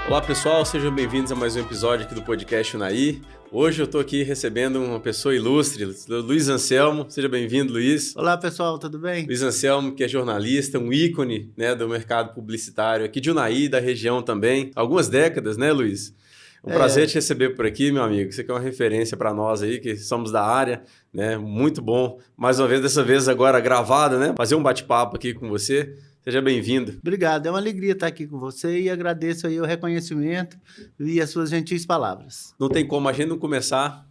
Olá pessoal, sejam bem-vindos a mais um episódio aqui do podcast Unai. Hoje eu estou aqui recebendo uma pessoa ilustre, Luiz Anselmo. Seja bem-vindo, Luiz. Olá pessoal, tudo bem? Luiz Anselmo, que é jornalista, um ícone, né, do mercado publicitário aqui de Unai, da região também. Algumas décadas, né, Luiz? Um prazer te receber por aqui, meu amigo. Você que é uma referência para nós aí, que somos da área, né? Muito bom. Mais uma vez, dessa vez agora gravada, né? Fazer um bate-papo aqui com você. Seja bem-vindo. Obrigado, é uma alegria estar aqui com você e agradeço aí o reconhecimento e as suas gentis palavras. Não tem como a gente não começar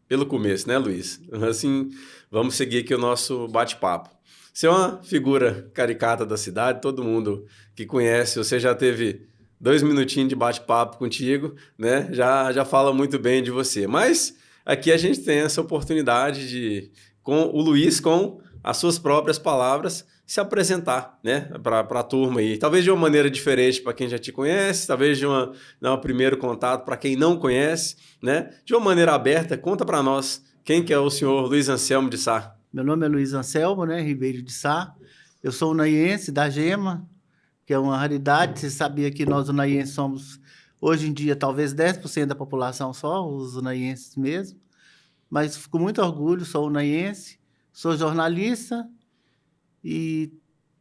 pelo começo, né, Luiz? Assim, vamos seguir aqui o nosso bate-papo. Você é uma figura caricata da cidade, todo mundo que conhece, você já teve 2 minutinhos de bate-papo contigo, né? Já fala muito bem de você. Mas aqui a gente tem essa oportunidade de, com o Luiz, com as suas próprias palavras, se apresentar, né, para a turma aí. Talvez de uma maneira diferente para quem já te conhece, talvez de um primeiro contato para quem não conhece, né? De uma maneira aberta, conta para nós quem que é o senhor Luiz Anselmo de Sá. Meu nome é Luiz Anselmo, né, Ribeiro de Sá. Eu sou unaiense da Gema, que é uma raridade. Você sabia que nós unaienses somos, hoje em dia, talvez 10% da população só, os unaienses mesmo. Mas fico muito orgulho, sou unaiense, sou jornalista e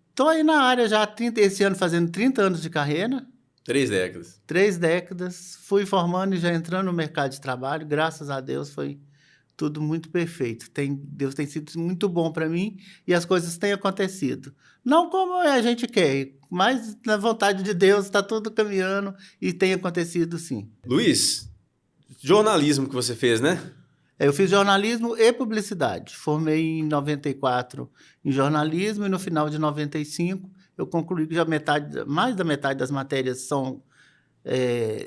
estou aí na área já há esse ano fazendo 30 anos de carreira. 3 décadas. 3 décadas. Fui formando e já entrando no mercado de trabalho. Graças a Deus foi tudo muito perfeito. Deus tem sido muito bom para mim e as coisas têm acontecido. Não como a gente quer, mas na vontade de Deus está tudo caminhando e tem acontecido sim. Luiz, jornalismo que você fez, né? Eu fiz jornalismo e publicidade. Formei em 94 em jornalismo e no final de 95 eu concluí que já mais da metade das matérias são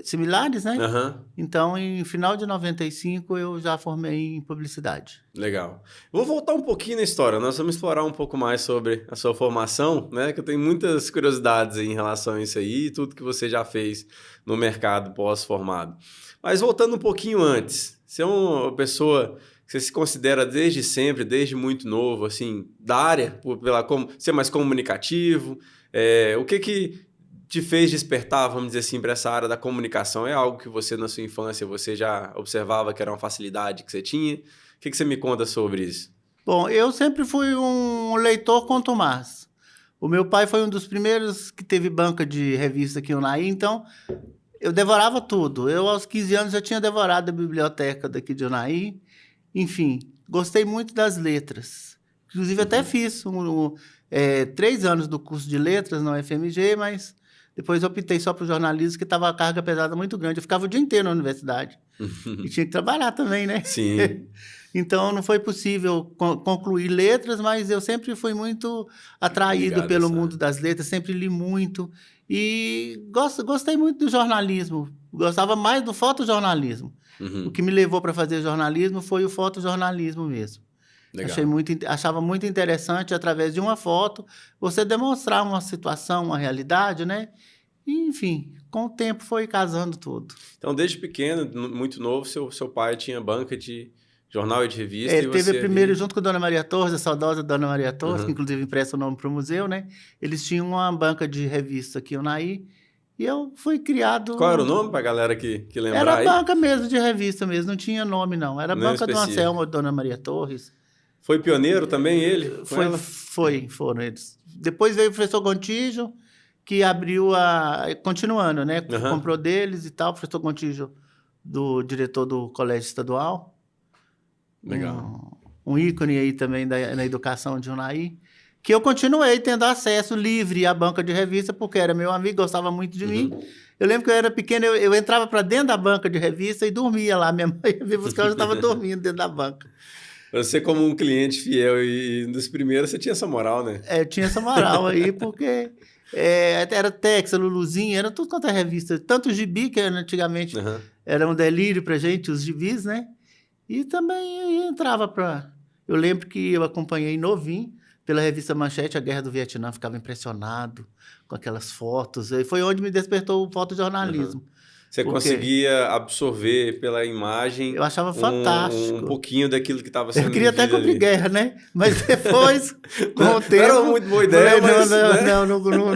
similares, né? Uhum. Então, em final de 95 eu já formei em publicidade. Legal. Vou voltar um pouquinho na história. Nós vamos explorar um pouco mais sobre a sua formação, né? Que eu tenho muitas curiosidades aí em relação a isso aí e tudo que você já fez no mercado pós-formado. Mas voltando um pouquinho antes, você é uma pessoa que você se considera desde sempre, desde muito novo, assim, da área, ser mais comunicativo. O que te fez despertar, vamos dizer assim, para essa área da comunicação? É algo que você, na sua infância, você já observava que era uma facilidade que você tinha? O que você me conta sobre isso? Bom, eu sempre fui um leitor contumaz. O meu pai foi um dos primeiros que teve banca de revista aqui em Unai, então eu devorava tudo. Eu, aos 15 anos, já tinha devorado a biblioteca daqui de Unai. Enfim, gostei muito das letras. Inclusive, até fiz 3 anos do curso de letras na UFMG, mas depois eu optei só para o jornalismo, que estava a carga pesada muito grande. Eu ficava o dia inteiro na universidade. E tinha que trabalhar também, né? Sim. Então, não foi possível concluir letras, mas eu sempre fui muito atraído pelo mundo das letras, sempre li muito. E gostei muito do jornalismo, gostava mais do fotojornalismo. Uhum. O que me levou para fazer jornalismo foi o fotojornalismo mesmo. Legal. Achava muito interessante, através de uma foto, você demonstrar uma situação, uma realidade, né? E, enfim, com o tempo foi casando tudo. Então, desde pequeno, muito novo, seu pai tinha banca de jornal e de revista. Ele teve primeiro, junto com a Dona Maria Torres, a saudosa Dona Maria Torres, que inclusive empresta o nome para o museu, né? Eles tinham uma banca de revista aqui em Unai, e eu fui criado... Qual era o nome para a galera que lembrar Era aí? banca mesmo de revista mesmo, não tinha nome não. Era Não banca do específico. Anselmo, Dona Maria Torres. Foi pioneiro também ele? Foram eles. Depois veio o professor Gontijo, que abriu continuando, né? Comprou deles e tal, o professor Gontijo, diretor do Colégio Estadual. Legal. Um ícone aí também na educação de Unai, que eu continuei tendo acesso livre à banca de revista, porque era meu amigo, gostava muito de mim. Eu lembro que eu era pequeno, eu entrava para dentro da banca de revista e dormia lá. Minha mãe ia me buscar, eu já estava dormindo dentro da banca. Você, como um cliente fiel e dos primeiros, você tinha essa moral, né? Eu tinha essa moral aí, porque era Tex, Luluzinha, era tudo quanto é revista. Tanto o gibi, que antigamente era um delírio pra gente, os gibis, né? E também eu entrava para... Eu lembro que eu acompanhei novinho pela revista Manchete, a Guerra do Vietnã, ficava impressionado com aquelas fotos. E foi onde me despertou o fotojornalismo. Você conseguia absorver pela imagem eu achava fantástico. Um pouquinho daquilo que estava sendo Eu queria até cobrir guerra, né? Mas depois, com o tempo... Não era muito boa ideia, mas...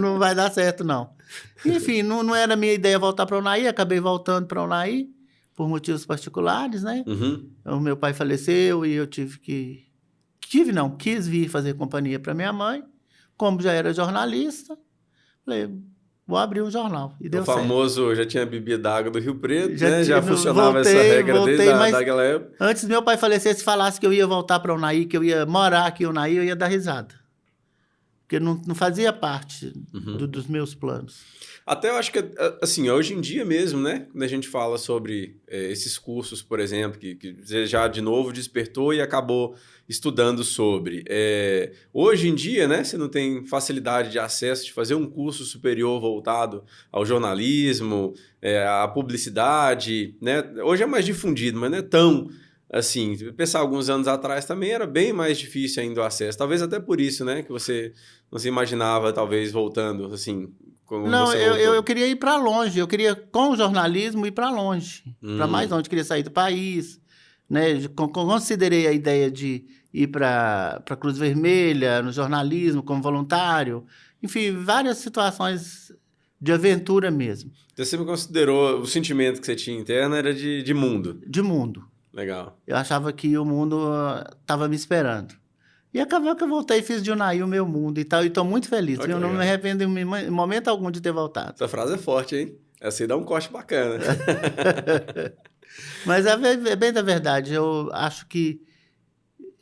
Não vai dar certo, não. Enfim, não era minha ideia voltar para a UNAI, acabei voltando para a UNAI por motivos particulares, né? Uhum. O meu pai faleceu e eu quis vir fazer companhia para minha mãe. Como já era jornalista, falei, vou abrir um jornal. E deu o famoso, certo. Já tinha bebido água do Rio Preto, já funcionava voltei, essa regra desde mas daquela época. Antes do meu pai falecer, se falasse que eu ia voltar para a UNAI, que eu ia morar aqui em UNAI, eu ia dar risada. Porque não fazia parte dos meus planos. Até eu acho que, assim, hoje em dia mesmo, né? Quando a gente fala sobre esses cursos, por exemplo, que você já de novo despertou e acabou estudando sobre. Hoje em dia, né? Você não tem facilidade de acesso de fazer um curso superior voltado ao jornalismo, à publicidade, né? Hoje é mais difundido, mas não é tão... Assim, pensar alguns anos atrás também era bem mais difícil ainda o acesso. Talvez até por isso, né? Que você não se imaginava, talvez, voltando, assim... Não, eu queria ir para longe. Eu queria, com o jornalismo, ir para longe. Para mais longe. Eu queria sair do país. Né? Considerei a ideia de ir para a Cruz Vermelha, no jornalismo, como voluntário. Enfim, várias situações de aventura mesmo. Você sempre considerou o sentimento que você tinha interno era de mundo? De mundo. Legal. Eu achava que o mundo estava me esperando. E acabou que eu voltei e fiz de UNAI o meu mundo e tal. E estou muito feliz. Eu não me arrependo em momento algum de ter voltado. Essa frase é forte, hein? Essa aí dá um corte bacana. Mas é bem da verdade. Eu acho que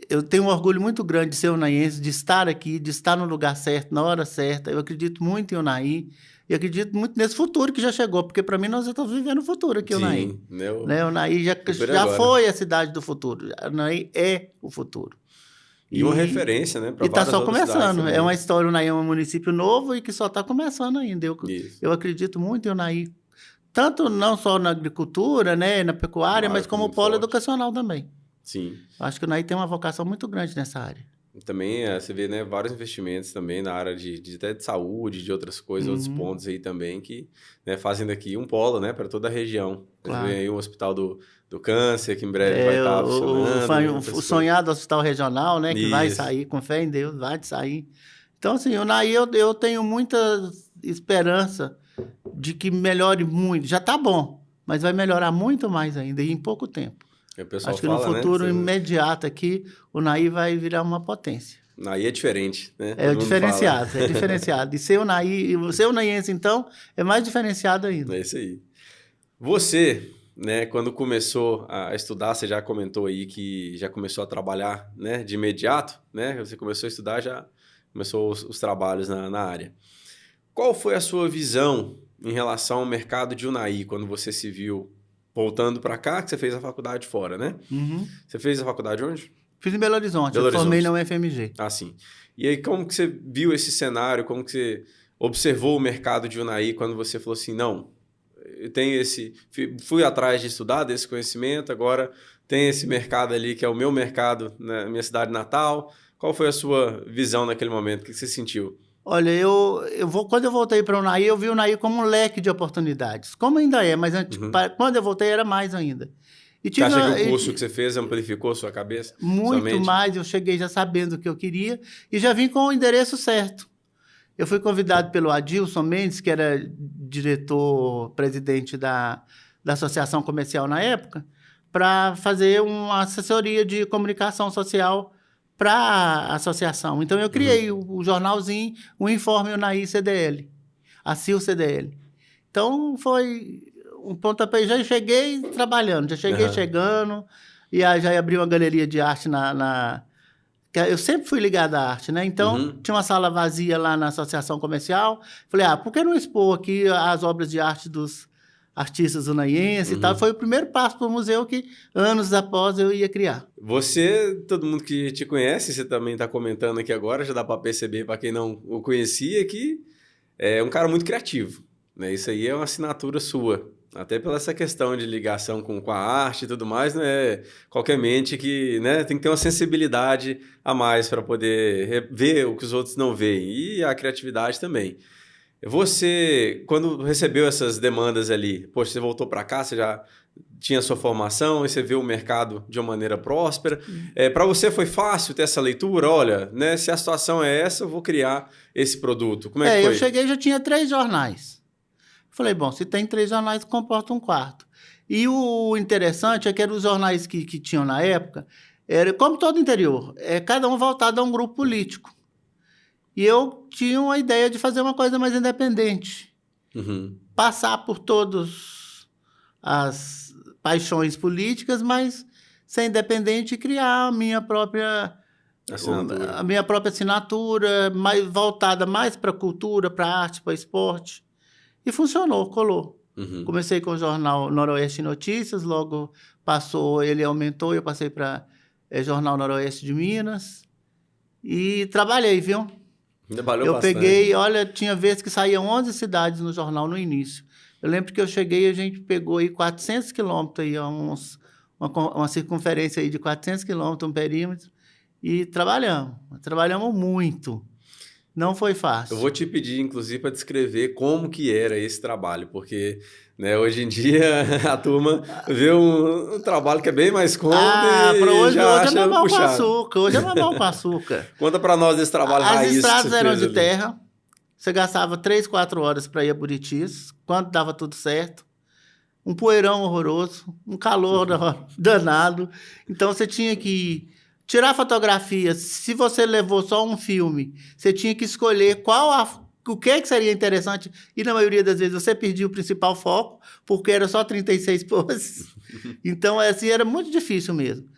eu tenho um orgulho muito grande de ser unaiense, de estar aqui, de estar no lugar certo, na hora certa. Eu acredito muito em UNAI. E acredito muito nesse futuro que já chegou, porque para mim nós estamos vivendo o futuro aqui, UNAI. Sim, né? UNAI já foi a cidade do futuro. UNAI é o futuro. E uma referência, né? E está só começando. É uma história, o UNAI é um município novo e que só está começando ainda. Eu acredito muito em UNAI. Tanto não só na agricultura, né, na pecuária, mas como polo educacional também. Sim. Acho que o UNAI tem uma vocação muito grande nessa área. Também você vê, né, vários investimentos também na área até de saúde, de outras coisas, outros pontos aí também que, né, fazem daqui um polo, né, para toda a região. Claro. Você vê aí o Hospital do Câncer, que em breve vai estar funcionando. O sonhado hospital regional, né, que vai sair, com fé em Deus, vai sair. Então, assim, o UNAI eu tenho muita esperança de que melhore muito. Já está bom, mas vai melhorar muito mais ainda, e em pouco tempo. Acho que no futuro imediato aqui, o UNAI vai virar uma potência. O UNAI é diferente, né? É diferenciado. E ser unaiense, então, é mais diferenciado ainda. É isso aí. Você, né, quando começou a estudar, você já comentou aí que já começou a trabalhar, né, de imediato, né? Você começou a estudar, já começou os trabalhos na área. Qual foi a sua visão em relação ao mercado de UNAI, quando você se viu voltando para cá, que você fez a faculdade fora, né? Você fez a faculdade onde? Fiz em Belo Horizonte, formei na UFMG. Ah, sim. E aí, como que você viu esse cenário, como que você observou o mercado de UNAI quando você falou assim, não, eu tenho fui atrás de estudar desse conhecimento, agora tem esse mercado ali que é o meu mercado na minha cidade natal. Qual foi a sua visão naquele momento? O que você sentiu? Olha, quando eu voltei para o UNAI, eu vi o UNAI como um leque de oportunidades. Como ainda é, mas quando eu voltei era mais ainda. Você acha que o curso que você fez amplificou sua cabeça? Muito mais. Eu cheguei já sabendo o que eu queria e já vim com o endereço certo. Eu fui convidado pelo Adilson Mendes, que era diretor-presidente da Associação Comercial na época, para fazer uma assessoria de comunicação social para a associação. Então, eu criei o jornalzinho, o Informe UNAI CDL, a CIL CDL. Então, foi um pontapé. Já cheguei trabalhando, chegando, e já abri uma galeria de arte eu sempre fui ligado à arte, né? Então, tinha uma sala vazia lá na associação comercial. Falei, por que não expor aqui as obras de arte dos artistas unaienses e tal? Foi o primeiro passo para o museu que, anos após, eu ia criar. Todo mundo que te conhece, você também está comentando aqui agora, já dá para perceber, para quem não o conhecia, que é um cara muito criativo, né? Isso aí é uma assinatura sua. Até pela essa questão de ligação com a arte e tudo mais, não é qualquer mente que, né, tem que ter uma sensibilidade a mais para poder ver o que os outros não veem. E a criatividade também. Você, quando recebeu essas demandas ali, poxa, você voltou para cá, você já tinha sua formação e você viu o mercado de uma maneira próspera. Para você foi fácil ter essa leitura? Olha, né, se a situação é essa, eu vou criar esse produto. Como é que foi? Eu cheguei e já tinha 3 jornais. Falei, bom, se tem 3 jornais, comporta um quarto. E o interessante é que eram os jornais que tinham na época, era como todo interior, cada um voltado a um grupo político. E eu tinha uma ideia de fazer uma coisa mais independente. Uhum. Passar por todas as paixões políticas, mas ser independente e criar a minha própria assinatura, mais, voltada mais para a cultura, para a arte, para esporte. E funcionou, colou. Uhum. Comecei com o jornal Noroeste Notícias, logo passou, ele aumentou, eu passei para Jornal Noroeste de Minas. E trabalhei, viu? Trabalhou Eu bastante. peguei, olha, tinha vezes que saíam 11 cidades no jornal no início. Eu lembro que eu cheguei, a gente pegou aí 400 quilômetros, aí, uma circunferência aí de 400 quilômetros, um perímetro, e trabalhamos muito. Não foi fácil. Eu vou te pedir, inclusive, para descrever como que era esse trabalho, porque né, hoje em dia a turma vê um trabalho que é bem mais cômodo e hoje já é acha mamão com puxado. açúcar. Hoje é mamão com açúcar. Conta para nós desse trabalho As raiz que estradas você eram fez de ali. terra. Você gastava 3, 4 horas para ir a Buritis, quando dava tudo certo. Um poeirão horroroso, um calor danado. Então você tinha que tirar fotografias. Se você levou só um filme, você tinha que escolher o que seria interessante. E na maioria das vezes você perdia o principal foco, porque era só 36 poses. Então, assim, era muito difícil mesmo.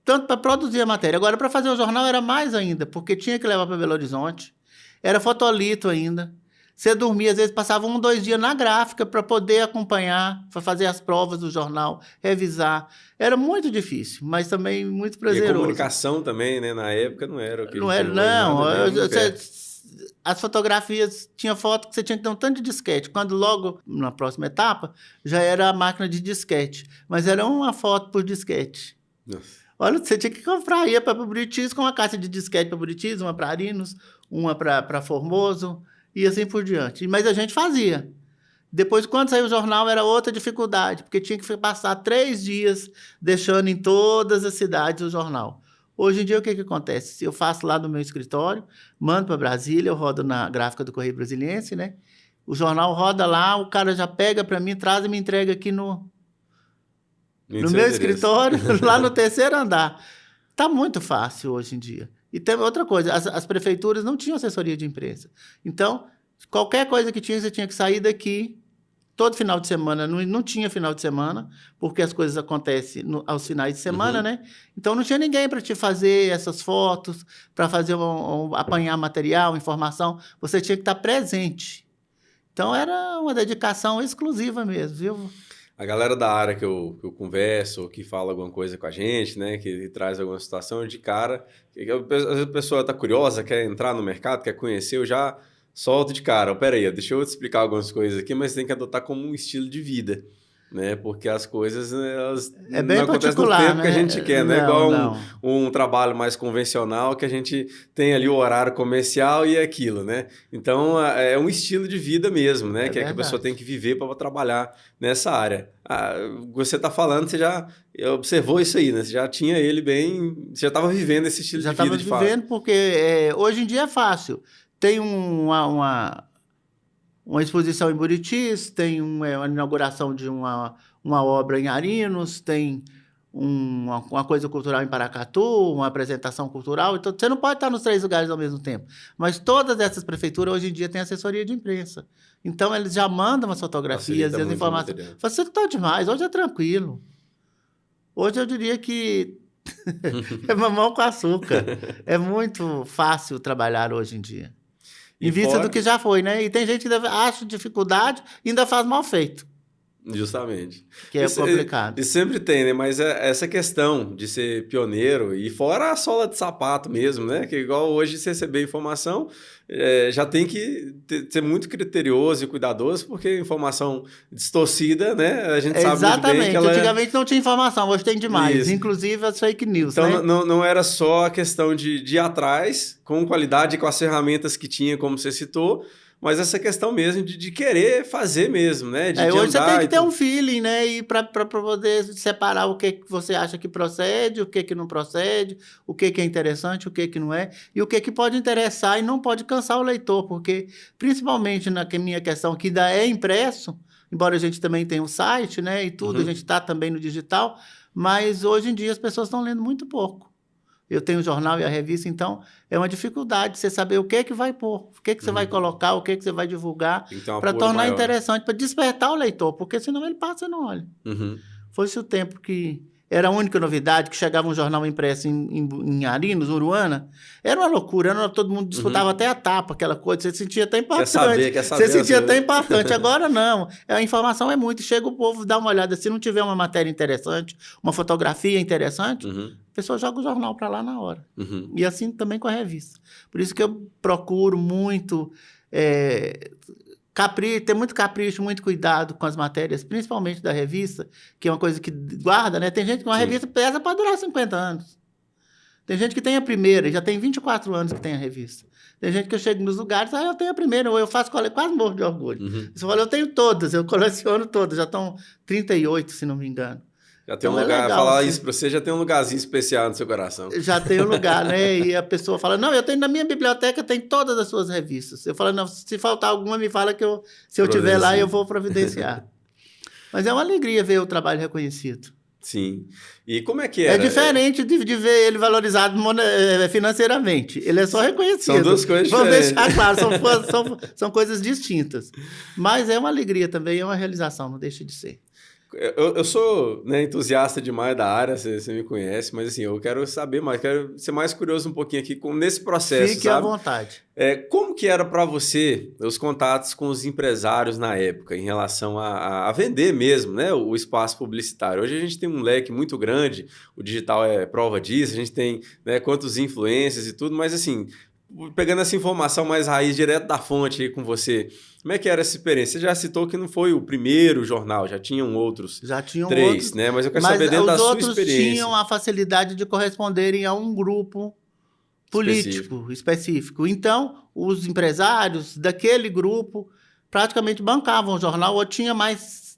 Tanto para produzir a matéria. Agora, para fazer o jornal era mais ainda, porque tinha que levar para Belo Horizonte. Era fotolito ainda. Você dormia, às vezes passava 1, 2 dias na gráfica para poder acompanhar, para fazer as provas do jornal, revisar. Era muito difícil, mas também muito prazeroso. E a comunicação também, né? Na época não era o que não a gente era, tem hoje, não. nada nem perto. As fotografias, tinha foto que você tinha que ter um tanto de disquete. Quando logo, na próxima etapa, já era a máquina de disquete. Mas era uma foto por disquete. Nossa. Olha, você tinha que comprar, ia para Buritis com uma caixa de disquete para Buritis, uma para Arinos, uma para Formoso, e assim por diante. Mas a gente fazia. Depois, quando saiu o jornal, era outra dificuldade, porque tinha que passar 3 dias deixando em todas as cidades o jornal. Hoje em dia, o que acontece? Eu faço lá no meu escritório, mando para Brasília, eu rodo na gráfica do Correio Brasiliense, né? O jornal roda lá, o cara já pega para mim, traz e me entrega aqui no meu escritório, lá no 3º andar. Está muito fácil hoje em dia. E tem outra coisa, as prefeituras não tinham assessoria de imprensa. Então, qualquer coisa que tinha, você tinha que sair daqui todo final de semana. Não tinha final de semana, porque as coisas acontecem aos finais de semana, né? Então, não tinha ninguém para te fazer essas fotos, para fazer apanhar material, informação. Você tinha que estar presente. Então, era uma dedicação exclusiva mesmo, viu? A galera da área que eu converso, que fala alguma coisa com a gente, né, que traz alguma situação de cara, às vezes a pessoa está curiosa, quer entrar no mercado, quer conhecer, eu já solto de cara. Peraí, deixa eu te explicar algumas coisas aqui, mas tem que adotar como um estilo de vida, né, porque as coisas elas bem não acontecem no particular, tempo né? que a gente quer, não é Não, igual não. um trabalho mais convencional que a gente tem ali o horário comercial e aquilo, né? Então é um estilo de vida mesmo, né? Que a pessoa tem que viver para trabalhar nessa área. Você está falando, você já observou isso aí, né? Você já tinha ele bem, você já estava vivendo esse estilo de vida de fato. Já estava vivendo, porque hoje em dia é fácil. Tem uma exposição em Buritis, tem uma inauguração de uma obra em Arinos, tem uma coisa cultural em Paracatu, uma apresentação cultural. Então, você não pode estar nos 3 lugares ao mesmo tempo. Mas todas essas prefeituras, hoje em dia, têm assessoria de imprensa. Então, eles já mandam as fotografias e as informações. Facilitou demais. Hoje é tranquilo. Hoje eu diria que é mamão com açúcar. É muito fácil trabalhar hoje em dia. Em vista do que já foi, né? E tem gente que acha dificuldade e ainda faz mal feito. Justamente. Que é complicado. E sempre tem, né? Mas essa questão de ser pioneiro, e fora a sola de sapato mesmo, né? Que igual hoje você receber informação, já tem que ser muito criterioso e cuidadoso, porque informação distorcida, né? A gente sabe muito bem que ela... Antigamente não tinha informação, hoje tem demais. Isso. Inclusive as fake news, então, né? não era só a questão de ir atrás, com qualidade, com as ferramentas que tinha, como você citou, mas essa questão mesmo de querer fazer mesmo, né? De Hoje você andar tem que ter um feeling, né? E para poder separar o que você acha que procede, o que não procede, o que é interessante, o que não é, e o que pode interessar e não pode cansar o leitor, porque, principalmente na minha questão, que ainda é impresso, embora a gente também tenha o site, né? E tudo, a gente está também no digital, mas hoje em dia as pessoas estão lendo muito pouco. Eu tenho o jornal e a revista, então é uma dificuldade você saber o que vai pôr, o que você vai colocar, o que você vai divulgar, para tornar interessante, para despertar o leitor, porque senão ele passa e não olha. Foi-se o tempo que era a única novidade, que chegava um jornal impresso em Arinos, Uruana, era uma loucura, todo mundo disputava até a tapa, aquela coisa, você sentia até importante. Quer saber. Você sentia até importante. Agora não, a informação é muito, chega o povo, dá uma olhada, se não tiver uma matéria interessante, uma fotografia interessante, a pessoa joga o jornal para lá na hora. E assim também com a revista. Por isso que eu procuro muito ter muito capricho, muito cuidado com as matérias, principalmente da revista, que é uma coisa que guarda, né? Tem gente que uma revista pesa para durar 50 anos. Tem gente que tem a primeira, e já tem 24 anos que tem a revista. Tem gente que eu chego nos lugares, eu tenho a primeira, ou eu faço quase morro de orgulho. Você fala, eu tenho todas, eu coleciono todas, já estão 38, se não me engano. Já tem um lugar, legal, falar assim, isso para você, já tem um lugarzinho especial no seu coração. Já tem um lugar, né? E a pessoa fala, não, eu tenho na minha biblioteca, tem todas as suas revistas. Eu falo, não, se faltar alguma, me fala que se eu tiver lá, eu vou providenciar. Mas é uma alegria ver o trabalho reconhecido. Sim. E como é que era? É diferente de ver ele valorizado financeiramente. Ele é só reconhecido. São duas coisas diferentes. Vamos deixar claro, são coisas distintas. Mas é uma alegria também, é uma realização, não deixa de ser. Eu sou, né, entusiasta demais da área, você me conhece, mas assim, eu quero saber mais, quero ser mais curioso um pouquinho aqui nesse processo, Fique à vontade. Como que era para você os contatos com os empresários na época, em relação a vender mesmo, né, o espaço publicitário? Hoje a gente tem um leque muito grande, o digital é prova disso, a gente tem, né, quantos influencers e tudo, mas assim, pegando essa informação mais raiz, direto da fonte aí com você, como é que era essa experiência? Você já citou que não foi o primeiro jornal, já tinham outros três, né? Mas eu quero saber dentro da sua experiência. Os outros tinham a facilidade de corresponderem a um grupo político específico. Então, os empresários daquele grupo praticamente bancavam o jornal ou tinha mais...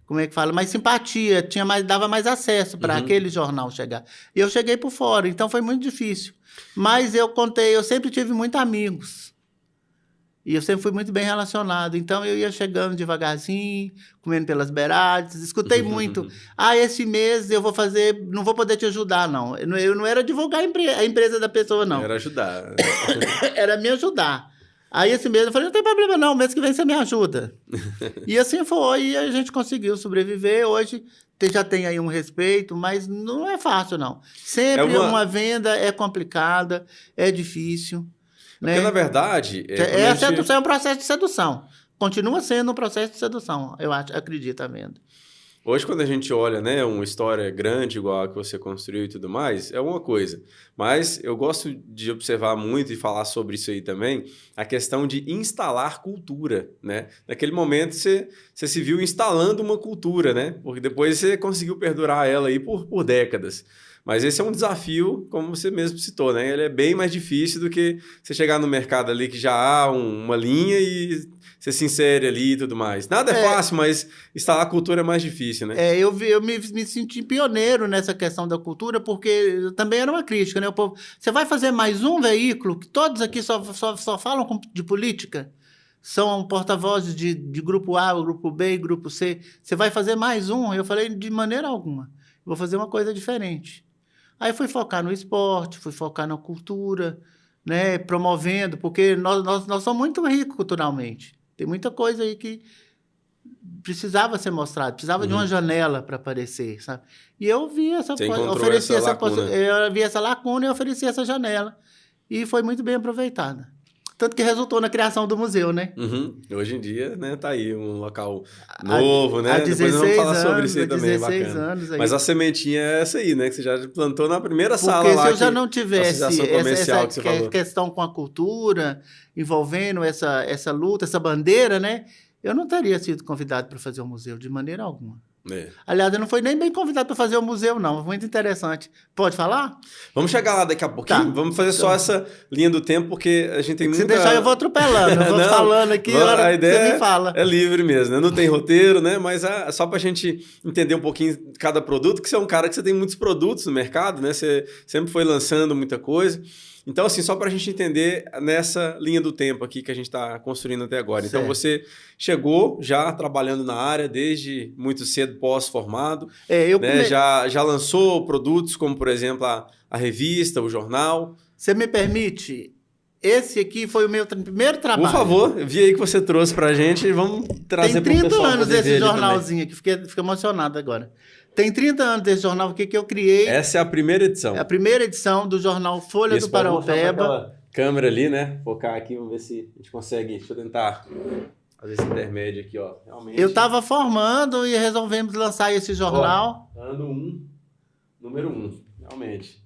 como é que fala? Mais simpatia, dava mais acesso para aquele jornal chegar. E eu cheguei por fora, então foi muito difícil. Mas eu sempre tive muitos amigos. E eu sempre fui muito bem relacionado. Então, eu ia chegando devagarzinho, comendo pelas beiradas. Escutei muito. Esse mês eu vou fazer... Não vou poder te ajudar, não. Eu não era divulgar a empresa da pessoa, não. Era ajudar. Era me ajudar. Aí, esse mês, eu falei, não tem problema, não. Mês que vem você me ajuda. E assim foi. E a gente conseguiu sobreviver. Hoje... já tem aí um respeito, mas não é fácil, não. Sempre uma venda é complicada, é difícil. Né? Porque, na verdade... É um processo de sedução. Continua sendo um processo de sedução, eu acredito, a venda. Hoje, quando a gente olha, né, uma história grande igual a que você construiu e tudo mais, é uma coisa. Mas eu gosto de observar muito e falar sobre isso aí também, a questão de instalar cultura, né? Naquele momento, você se viu instalando uma cultura, né? Porque depois você conseguiu perdurar ela aí por décadas. Mas esse é um desafio, como você mesmo citou, né? Ele é bem mais difícil do que você chegar no mercado ali que já há uma linha e você se insere ali e tudo mais. Nada é fácil, mas instalar a cultura é mais difícil, né? Eu me senti pioneiro nessa questão da cultura, porque também era uma crítica, né? O povo, você vai fazer mais um veículo, que todos aqui só falam de política, são porta-vozes de grupo A, grupo B e grupo C. Você vai fazer mais um? Eu falei, de maneira alguma. Vou fazer uma coisa diferente. Aí fui focar no esporte, fui focar na cultura, né, promovendo, porque nós somos muito ricos culturalmente. Tem muita coisa aí que precisava ser mostrada, precisava de uma janela para aparecer, sabe? E eu vi essa eu vi essa lacuna e ofereci essa janela. E foi muito bem aproveitada. Tanto que resultou na criação do museu, né? Hoje em dia, né, tá aí um local novo, né? Depois nós vamos falar sobre isso aí também, bacana. Aí. Mas a sementinha é essa aí, né? Que você já plantou na primeira sala lá. Porque se eu já não tivesse essa questão com a cultura, envolvendo essa luta, essa bandeira, né? Eu não teria sido convidado para fazer o museu, de maneira alguma. É. Aliás, eu não fui nem bem convidado para fazer o museu, não. Muito interessante. Pode falar? Vamos chegar lá daqui a pouquinho. Tá. Vamos fazer só essa linha do tempo, porque a gente tem Se muita... deixar, eu vou atropelando. Eu vou Não, falando aqui, a a hora que você ideia me fala. é livre mesmo, né? Não tem roteiro, né? Mas só pra gente entender um pouquinho cada produto, que você é um cara que você tem muitos produtos no mercado, né? Você sempre foi lançando muita coisa. Então, assim, só para a gente entender nessa linha do tempo aqui que a gente está construindo até agora. Certo. Então, você chegou já trabalhando na área desde muito cedo, pós-formado. Né? Já lançou produtos como, por exemplo, a revista, o jornal. Você me permite? Esse aqui foi o meu primeiro trabalho. Por favor, vi aí que você trouxe para a gente e vamos trazer para o pessoal. Tem 30 anos esse jornalzinho aqui, fiquei emocionado agora. Tem 30 anos desse jornal aqui que eu criei. Essa é a primeira edição. É a primeira edição do jornal Folha do Paraupeba. Câmera ali, né? Focar aqui, vamos ver se a gente consegue. Deixa eu tentar fazer esse intermédio aqui, ó. Realmente. Eu estava formando e resolvemos lançar esse jornal. Ó, ano 1, número 1, realmente.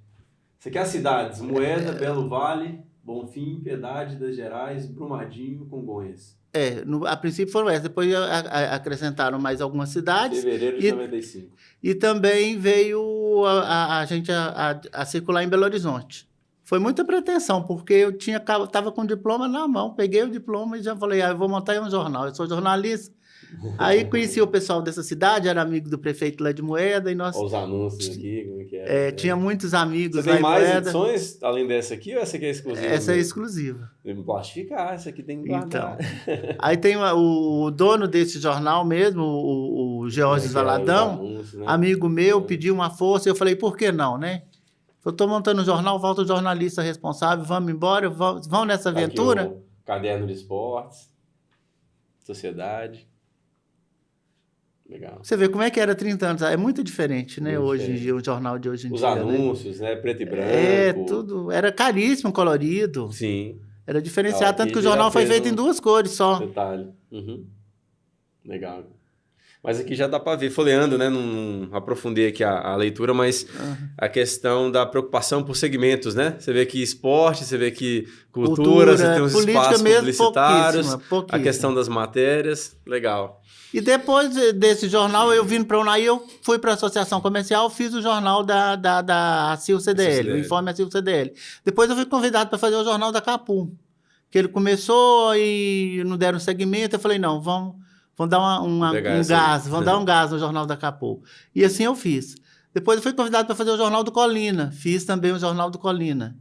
Isso aqui é as cidades: Moeda, Belo Vale, Bonfim, Piedade, das Gerais, Brumadinho, Congonhas. A princípio foram essas, depois acrescentaram mais algumas cidades. Fevereiro de 95. E também veio a gente a circular em Belo Horizonte. Foi muita pretensão, porque eu estava com o diploma na mão, peguei o diploma e já falei, eu vou montar um jornal, eu sou jornalista. Aí conheci o pessoal dessa cidade, era amigo do prefeito lá de Moeda. E nós... Olha os anúncios aqui, como é que é? Tinha muitos amigos lá em Moeda. Você tem mais edições além dessa aqui ou essa aqui é exclusiva? Essa é exclusiva. Vamos plastificar, essa aqui tem que guardar. Então, aí tem o dono desse jornal mesmo, o Georges Valadão, anúncios, né? Amigo meu, pediu uma força, eu falei, por que não, né? Eu estou montando um jornal, volta o jornalista responsável, vamos embora, vamos nessa aventura. Aqui o Caderno de Esportes, Sociedade. Legal. Você vê como é que era 30 anos. É muito diferente, né? Hoje em dia, o jornal de hoje em dia. Os anúncios, né? Preto e branco. Tudo. Era caríssimo, colorido. Sim. Era diferenciado, tanto que o jornal foi feito em 2 cores só. Detalhe. Uhum. Legal. Mas aqui já dá para ver, folheando, né? Não aprofundei aqui a leitura, mas a questão da preocupação por segmentos, né? Você vê aqui esporte, você vê aqui cultura, você tem os espaços publicitários, pouquíssima. A questão das matérias. Legal. E depois desse jornal, eu vindo para o Unaí, eu fui para a Associação Comercial, fiz o jornal da CIL-CDL, o Informe CIL-CDL. Depois eu fui convidado para fazer o jornal da Capum, que ele começou e não deram segmento. Eu falei, não, vamos dar um gás, vamos dar um gás no jornal da Capum. E assim eu fiz. Depois eu fui convidado para fazer o jornal do Colina, fiz também o jornal do Colina.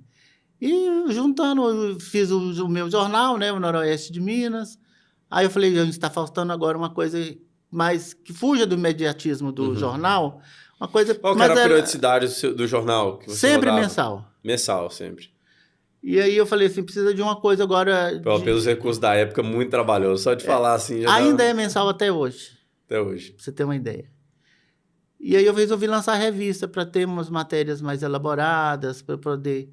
E juntando, fiz o meu jornal, né, o Noroeste de Minas. Aí eu falei, gente, está faltando agora uma coisa mais que fuja do imediatismo do jornal. Uma coisa. Qual que era a periodicidade do jornal? Que você sempre rodava? Mensal. Mensal, sempre. E aí eu falei assim, precisa de uma coisa agora... Pelos recursos da época, muito trabalhoso. Só de falar assim... Já ainda é mensal até hoje. Até hoje. Pra você ter uma ideia. E aí eu resolvi lançar a revista para ter umas matérias mais elaboradas, para poder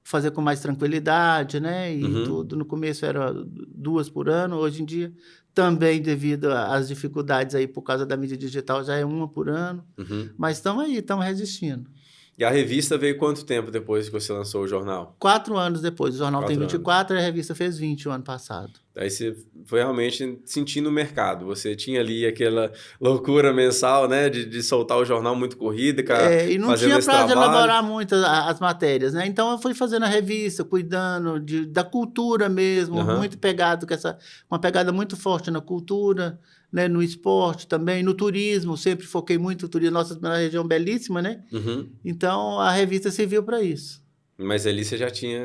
fazer com mais tranquilidade, né? E tudo. No começo era 2 por ano, hoje em dia, também devido às dificuldades aí por causa da mídia digital, já é 1 por ano. Mas estamos aí, estamos resistindo. E a revista veio quanto tempo depois que você lançou o jornal? 4 anos depois. O jornal tem 24 e a revista fez 20 o ano passado. Aí você foi realmente sentindo o mercado. Você tinha ali aquela loucura mensal, né? De soltar o jornal muito corrida, e não tinha prazo de elaborar muito as matérias, né? Então eu fui fazendo a revista, cuidando da cultura mesmo, muito pegado com uma pegada muito forte na cultura, né? No esporte também, no turismo, sempre foquei muito no turismo. Nossa região belíssima, né? Então a revista serviu para isso. Mas ali você já tinha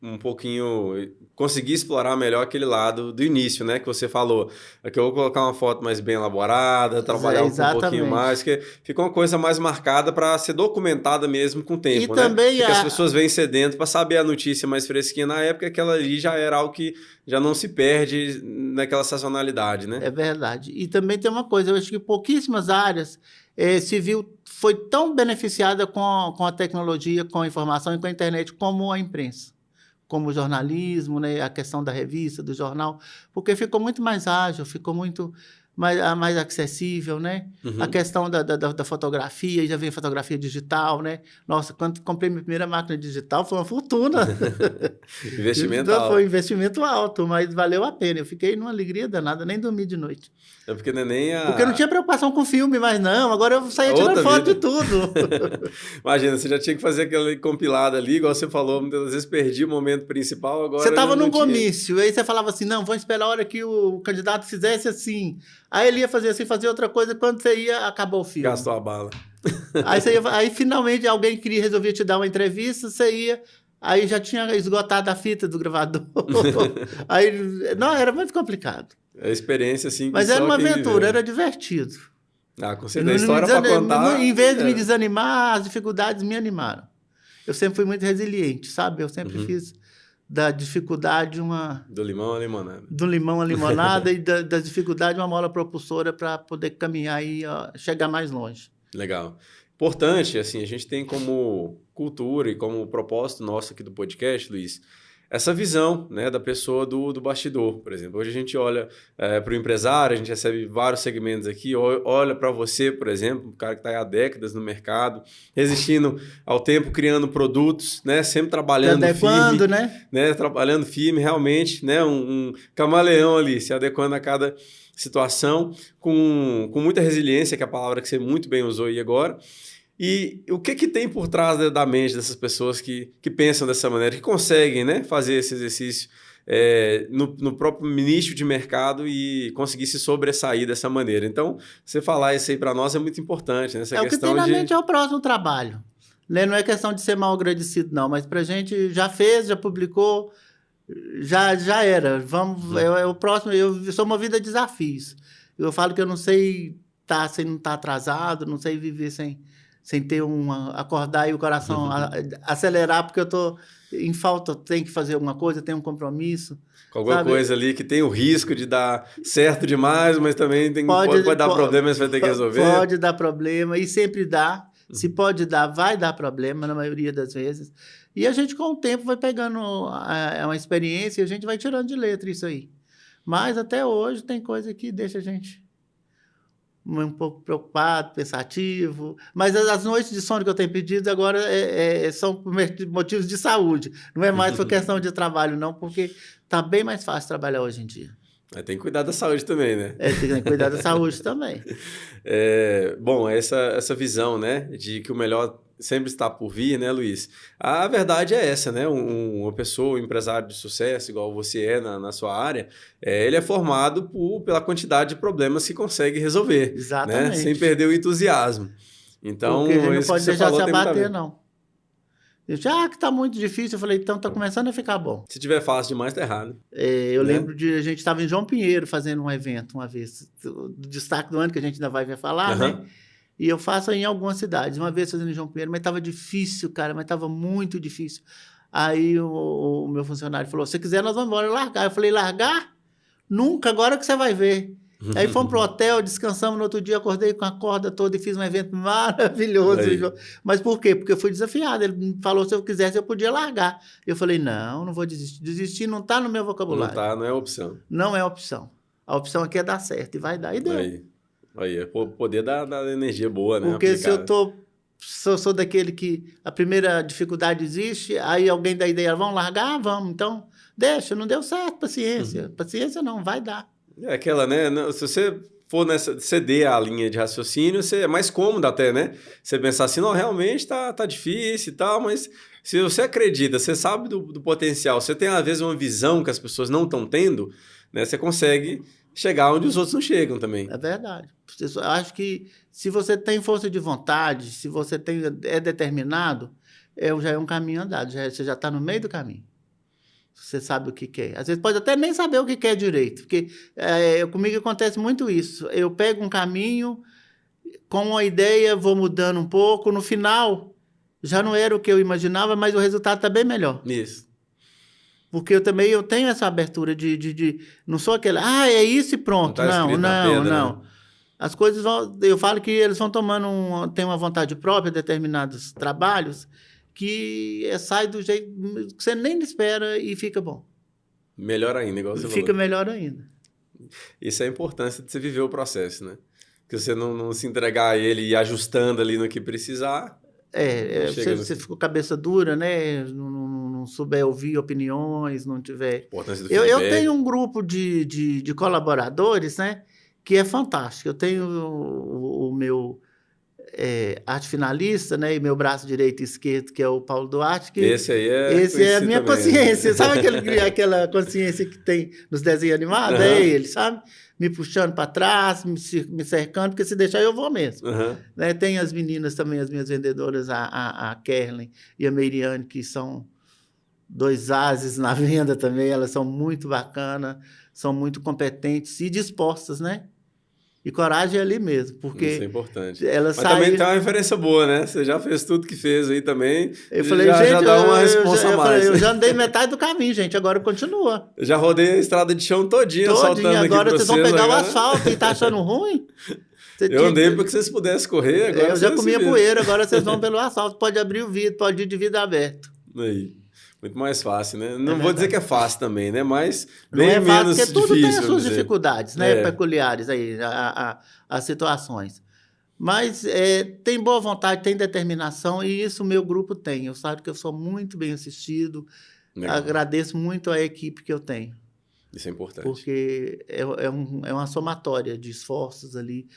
um pouquinho... Consegui explorar melhor aquele lado do início, né? Que você falou. Aqui eu vou colocar uma foto mais bem elaborada, trabalhar um pouquinho mais, que fica uma coisa mais marcada para ser documentada mesmo com o tempo, né? Também porque as pessoas vêm sedento para saber a notícia mais fresquinha. Na época, aquela ali já era algo que já não se perde naquela sazonalidade, né? É verdade. E também tem uma coisa, eu acho que pouquíssimas áreas civil foi tão beneficiada com a tecnologia, com a informação e com a internet como a imprensa, como o jornalismo, né? A questão da revista, do jornal, porque ficou muito mais ágil, ficou muito mais acessível, né? A questão da fotografia, já vem fotografia digital, né? Nossa, quando comprei minha primeira máquina digital, foi uma fortuna. Investimento Então, alto. foi um investimento alto, mas valeu a pena. Eu fiquei numa alegria danada, nem dormi de noite. É porque não é nem a... Porque eu não tinha preocupação com filme, mas não, agora eu saía tirando outra foto vida. de tudo. Imagina, você já tinha que fazer aquele compilado ali, igual você falou, muitas vezes perdi o momento principal, agora Você estava já não num tinha. comício, aí você falava assim, não, vou esperar a hora que o candidato fizesse assim. Aí ele ia fazer assim, fazer outra coisa, quando você ia, acabou o filme. Gastou a bala. Aí finalmente alguém resolvia te dar uma entrevista, você ia, aí já tinha esgotado a fita do gravador. Aí, não, era muito complicado. É a experiência, assim, que Mas só era uma quem aventura, viveu. era divertido. Ah, com certeza. A história para contar... Em vez de me desanimar, as dificuldades me animaram. Eu sempre fui muito resiliente, sabe? Eu sempre fiz da dificuldade Do limão à limonada. do limão à limonada e da dificuldade uma mola propulsora para poder caminhar e chegar mais longe. Legal. Importante, assim, a gente tem como cultura e como propósito nosso aqui do podcast, Luiz, essa visão, né, da pessoa do bastidor, por exemplo. Hoje a gente olha para o empresário, a gente recebe vários segmentos aqui, olha para você, por exemplo, um cara que está há décadas no mercado, resistindo ao tempo, criando produtos, né, sempre trabalhando firme, né, trabalhando firme, realmente, né, um camaleão ali, se adequando a cada situação, com muita resiliência, que é a palavra que você muito bem usou aí agora. E o que tem por trás da mente dessas pessoas que pensam dessa maneira, que conseguem, né, fazer esse exercício no próprio nicho de mercado e conseguir se sobressair dessa maneira? Então, você falar isso aí para nós é muito importante, né? Essa questão questão o que tem na mente é o próximo trabalho. Não é questão de ser mal agradecido, não, mas para a gente já fez, já publicou, já era. Vamos, é o próximo. Eu sou movido a desafios. Eu falo que eu não sei sem não estar atrasado, não sei viver sem ter acordar e o coração acelerar, porque eu estou em falta, tenho que fazer alguma coisa, tenho um compromisso. Alguma coisa ali que tem o risco de dar certo demais, mas também pode dar problema, mas vai ter que resolver. Pode dar problema, e sempre dá. Se pode dar, vai dar problema, na maioria das vezes. E a gente, com o tempo, vai pegando uma experiência e a gente vai tirando de letra isso aí. Mas, até hoje, tem coisa que deixa a gente um pouco preocupado, pensativo. Mas as noites de sono que eu tenho pedido agora são por motivos de saúde. Não é mais por questão de trabalho, não, porque está bem mais fácil trabalhar hoje em dia. Tem que cuidar da saúde também, né? Tem que cuidar da saúde também. Bom, essa visão, né, de que o melhor sempre está por vir, né, Luiz? A verdade é essa, né? Uma pessoa, um empresário de sucesso, igual você é na sua área, ele é formado pela quantidade de problemas que consegue resolver. Exatamente. Né? Sem perder o entusiasmo. Então, porque a gente não pode deixar se abater, também. não. Eu disse, que tá muito difícil. Eu falei, então tá começando a ficar bom. Se tiver fácil demais, tá errado. Eu lembro a gente estava em João Pinheiro fazendo um evento uma vez, do destaque do ano, que a gente ainda vai falar, né? E eu faço em algumas cidades, uma vez fazendo em João Pinheiro, mas estava difícil, cara, mas estava muito difícil. Aí o meu funcionário falou, se quiser nós vamos embora largar. Eu falei, largar? Nunca, agora que você vai ver. Aí fomos pro hotel, descansamos, no outro dia acordei com a corda toda e fiz um evento maravilhoso. Mas por quê? Porque eu fui desafiado. Ele me falou, se eu quisesse, eu podia largar. Eu falei, não vou desistir. Desistir não está no meu vocabulário. Não é opção. Não é opção. A opção aqui é dar certo, e vai dar, e deu. Aí poder dar energia boa, né? Porque se eu sou daquele que a primeira dificuldade existe, aí alguém dá ideia, vamos largar? Vamos. Então, deixa, não deu certo, paciência. Paciência não, vai dar. É aquela, né? Se você for ceder a linha de raciocínio, é mais cômodo até, né? Você pensar assim, não, realmente tá difícil e tal, mas se você acredita, você sabe do potencial, você tem às vezes uma visão que as pessoas não estão tendo, né? Você consegue chegar onde os outros não chegam também. É verdade. Eu acho que se você tem força de vontade, se você é determinado, já é um caminho andado, você já está no meio do caminho. Você sabe o que quer. Às vezes pode até nem saber o que quer direito, porque comigo acontece muito isso. Eu pego um caminho, com uma ideia, vou mudando um pouco, no final já não era o que eu imaginava, mas o resultado está bem melhor. Isso. Porque eu tenho essa abertura de não sou aquele, é isso e pronto. Não. As coisas eu falo que eles vão têm uma vontade própria, determinados trabalhos, que sai do jeito que você nem espera e fica bom. Melhor ainda, igual você falou. Fica melhor ainda. Isso é a importância de você viver o processo, né? Que você não se entregar a ele e ir ajustando ali no que precisar. Você ficou cabeça dura, né? Não souber ouvir opiniões, não tiver... Importância do Eu feedback. tenho um grupo de colaboradores, né? Que é fantástico. Eu tenho o meu arte finalista, né? E meu braço direito e esquerdo, que é o Paulo Duarte. Que esse aí esse é a minha também, consciência. né? Sabe aquela consciência que tem nos desenhos animados? Uhum. É ele, sabe? Me puxando para trás, me cercando, porque se deixar eu vou mesmo. Uhum. Né? Tem as meninas também, as minhas vendedoras, a Kerlin e a Meiriane, que são 2 ases na venda também. Elas são muito bacanas, são muito competentes e dispostas, né? E coragem é ali mesmo, porque... Isso é importante. Elas Mas também tem uma referência boa, né? Você já fez tudo que fez aí também. Eu falei, já dá uma responsa a mais. Eu já andei metade do caminho, gente, agora continua. Eu já rodei a estrada de chão todinha saltando aqui pra agora vocês vão pegar o agora. asfalto e tá achando ruim? Eu andei para que vocês pudessem correr, agora eu já comia poeira, agora vocês vão pelo asfalto, pode abrir o vidro, pode ir de vidro aberto. Aí. Muito mais fácil, né? Não vou dizer que é fácil também, né? Mas bem menos difícil. Porque tudo tem as suas dizer. dificuldades, né? Peculiares aí, as situações. Mas tem boa vontade, tem determinação, e isso o meu grupo tem. Eu sabe que eu sou muito bem assistido, agradeço muito a equipe que eu tenho. Isso é importante. Porque é uma somatória de esforços ali,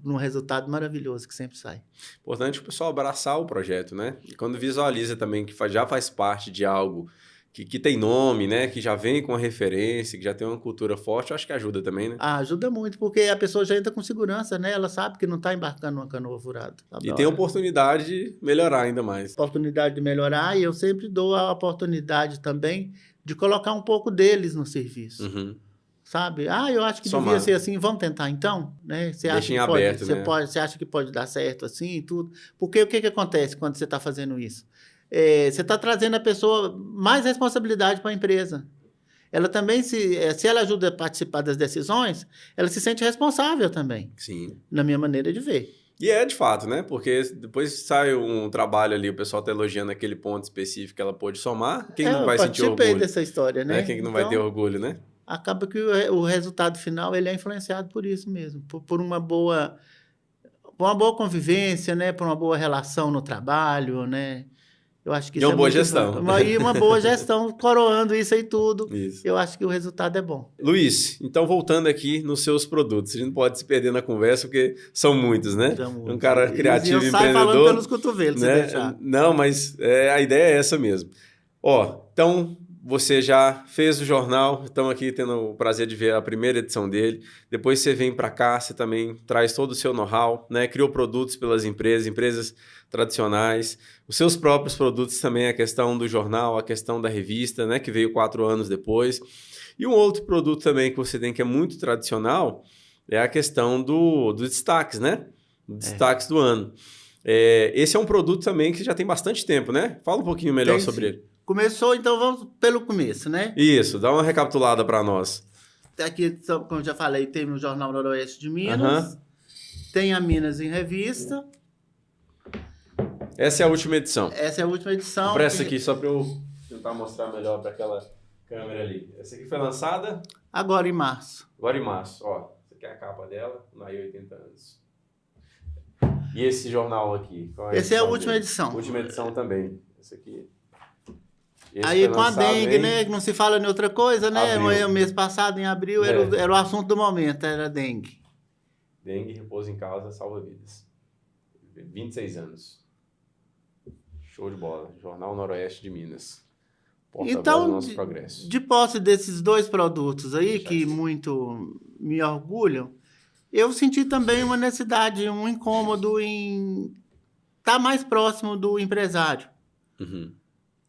num resultado maravilhoso que sempre sai. Importante o pessoal abraçar o projeto, né? E quando visualiza também que já faz parte de algo que tem nome, né? Que já vem com a referência, que já tem uma cultura forte, eu acho que ajuda também, né? Ajuda muito, porque a pessoa já entra com segurança, né? Ela sabe que não está embarcando numa canoa furada. E tem a oportunidade de melhorar ainda mais. Oportunidade de melhorar, e eu sempre dou a oportunidade também de colocar um pouco deles no serviço. Uhum. Sabe? Eu acho que devia ser assim, vamos tentar então? Né? Você acha que aberto, você acha que pode dar certo assim e tudo? Porque o que acontece quando você está fazendo isso? Você está trazendo a pessoa mais responsabilidade para a empresa. Ela também, se ela ajuda a participar das decisões, ela se sente responsável também. Sim. Na minha maneira de ver. E de fato, né? Porque depois sai um trabalho ali, o pessoal tá elogiando aquele ponto específico que ela pôde somar. Quem não vai sentir orgulho? Eu participei dessa história, né? Quem não vai ter orgulho, né? Acaba que o resultado final ele é influenciado por isso mesmo, por uma boa convivência, né? Por uma boa relação no trabalho, né? Eu acho que isso é uma boa gestão. E uma boa gestão, coroando isso aí tudo. Isso. Eu acho que o resultado é bom. Luiz, então voltando aqui nos seus produtos, a gente não pode se perder na conversa, porque são muitos, né? Um cara criativo e empreendedor. Falando pelos cotovelos, né? Se deixar. Não, mas a ideia é essa mesmo. Então você já fez o jornal, estamos aqui tendo o prazer de ver a primeira edição dele. Depois você vem para cá, você também traz todo o seu know-how, né? Criou produtos pelas empresas tradicionais, os seus próprios produtos também, a questão do jornal, a questão da revista, né? Que veio 4 anos depois. E um outro produto também que você tem que é muito tradicional é a questão dos destaques, né? Destaques do ano. Esse é um produto também que já tem bastante tempo, né? Fala um pouquinho melhor sobre ele. Começou, então vamos pelo começo, né? Isso, dá uma recapitulada para nós. Aqui, como eu já falei, tem o Jornal Noroeste de Minas, tem a Minas em Revista. Essa é a última edição. Essa é a última edição. Presta aqui só para eu tentar mostrar melhor para aquela câmera ali. Essa aqui foi lançada? Agora em março. Agora em março, ó. Essa aqui é a capa dela, Naí 80 anos. E esse jornal aqui? Essa é a última edição. Última edição também. Essa aqui. Aí com a dengue, né? Que não se fala em outra coisa, né? No mês passado, em abril, era o assunto do momento, era dengue. Dengue, repouso em casa, salva vidas. 26 anos. Show de bola. Jornal Noroeste de Minas. Então, do nosso progresso. De posse desses 2 produtos aí, que muito me orgulham, eu senti também uma necessidade, um incômodo em estar mais próximo do empresário. Uhum.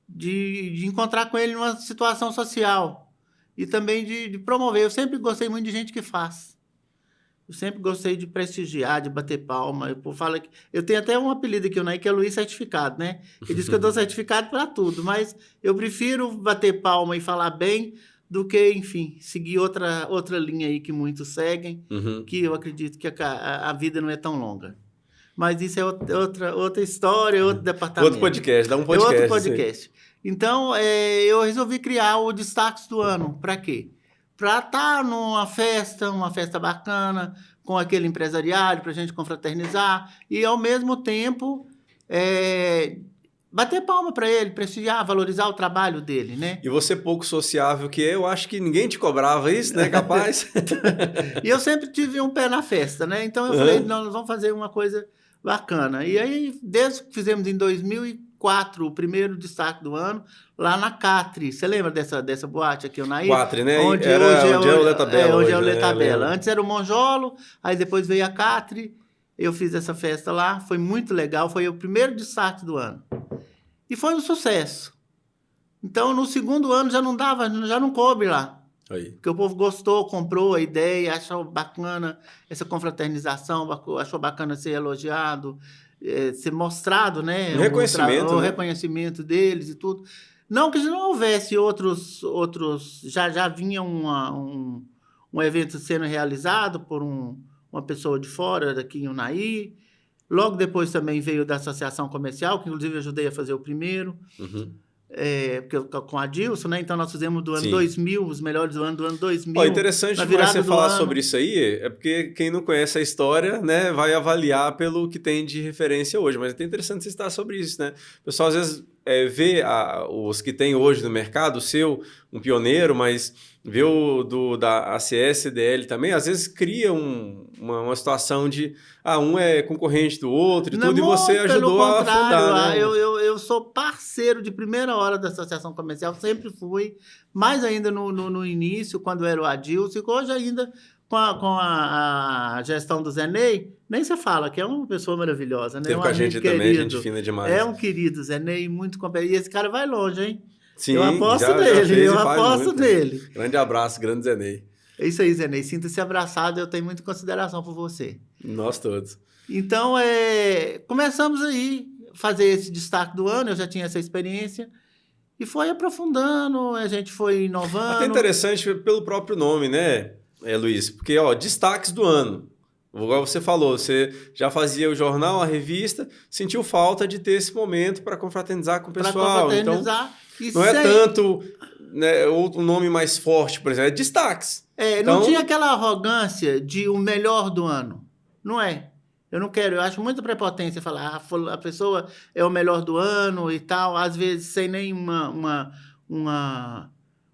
De encontrar com ele numa situação social e também de promover. Eu sempre gostei muito de gente que faz. Eu sempre gostei de prestigiar, de bater palma. Eu tenho até um apelido aqui, que é Luiz Certificado, né? Ele diz que eu dou certificado para tudo, mas eu prefiro bater palma e falar bem do que, enfim, seguir outra linha aí que muitos seguem, que eu acredito que a vida não é tão longa. Mas isso é outra história, outro departamento. Outro podcast, dá um podcast. Outro podcast. Então, eu resolvi criar o Destaques do Ano. Para quê? para estar numa festa, uma festa bacana, com aquele empresariado, para a gente confraternizar, e ao mesmo tempo bater palma para ele, prestigiar, valorizar o trabalho dele, né? E você pouco sociável que é, eu acho que ninguém te cobrava isso, né, capaz? E eu sempre tive um pé na festa, né? Então eu falei, não, nós vamos fazer uma coisa bacana. E aí, desde que fizemos em 2004, o primeiro destaque do ano, lá na Catri. Você lembra dessa boate aqui, o Naí? Catri, né? Onde era, hoje onde é o Letabella. Hoje é o né? Letabella. Antes era o Monjolo, aí depois veio a Catri. Eu fiz essa festa lá, foi muito legal, foi o primeiro destaque do ano. E foi um sucesso. Então, no segundo ano já não coube lá. Aí. Porque o povo gostou, comprou a ideia, achou bacana essa confraternização, achou bacana ser elogiado, ser mostrado, né? Um reconhecimento, o né? reconhecimento deles e tudo. Não que não houvesse outros já vinha um evento sendo realizado por uma pessoa de fora, daqui em Unai. Logo depois também veio da Associação Comercial, que inclusive eu ajudei a fazer o primeiro. Uhum. Com a Dilson, né? Então nós fizemos do ano Sim. 2000, os melhores do ano 2000. Interessante você falar sobre isso aí, é porque quem não conhece a história, né, vai avaliar pelo que tem de referência hoje, mas é interessante você estar sobre isso, né? O pessoal às vezes vê os que tem hoje no mercado, o seu, um pioneiro, mas vê o da ACS-DL também, às vezes cria uma situação de um é concorrente do outro e tudo, e você ajudou a fundar, né? Eu sou parceiro de primeira hora da Associação Comercial, sempre fui, mais ainda no início, quando era o Adilson, e hoje ainda com a gestão do Zé Ney, nem se fala, que é uma pessoa maravilhosa, né? Teve com a gente também, gente fina demais. É um querido, Zé Ney, muito competente. E esse cara vai longe, hein? Sim, eu aposto nele. Grande abraço, grande Zé Ney. É isso aí, Zé Ney. Sinta-se abraçado, eu tenho muita consideração por você. Nós todos. Então, começamos aí a fazer esse destaque do ano, eu já tinha essa experiência, e foi aprofundando, a gente foi inovando. Até interessante pelo próprio nome, né, Luiz? Porque, destaques do ano. Igual você falou, você já fazia o jornal, a revista, sentiu falta de ter esse momento para confraternizar com o pessoal. Para confraternizar. Então, não é tanto, né, outro nome mais forte, por exemplo, é destaques. Não tinha aquela arrogância de o melhor do ano. Não é. Eu não quero, eu acho muita prepotência falar a pessoa é o melhor do ano e tal, às vezes sem nem uma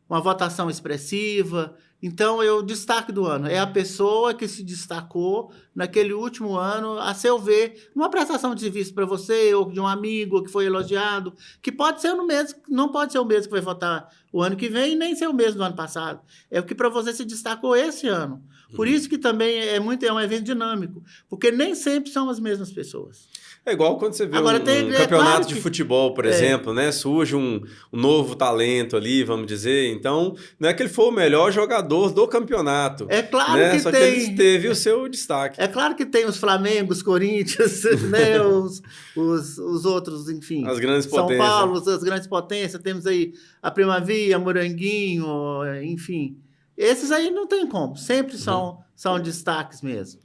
votação expressiva. Então, o destaque do ano é a pessoa que se destacou naquele último ano, a seu ver, numa prestação de serviço para você, ou de um amigo que foi elogiado, que pode ser no mesmo, não pode ser o mesmo que vai votar o ano que vem, nem ser o mesmo do ano passado. É o que para você se destacou esse ano. Por isso que também é um evento dinâmico, porque nem sempre são as mesmas pessoas. É igual quando você vê um campeonato de futebol, por exemplo, né? Surge um novo talento ali, vamos dizer. Então, não é que ele foi o melhor jogador do campeonato. É claro né? que Só tem. que ele teve o seu destaque. É claro que tem os Flamengo, os Corinthians, né? os outros, enfim. As grandes potências. São Paulo, as grandes potências. Temos aí a Primavia, Moranguinho, enfim. Esses aí não tem como. Sempre são destaques mesmo.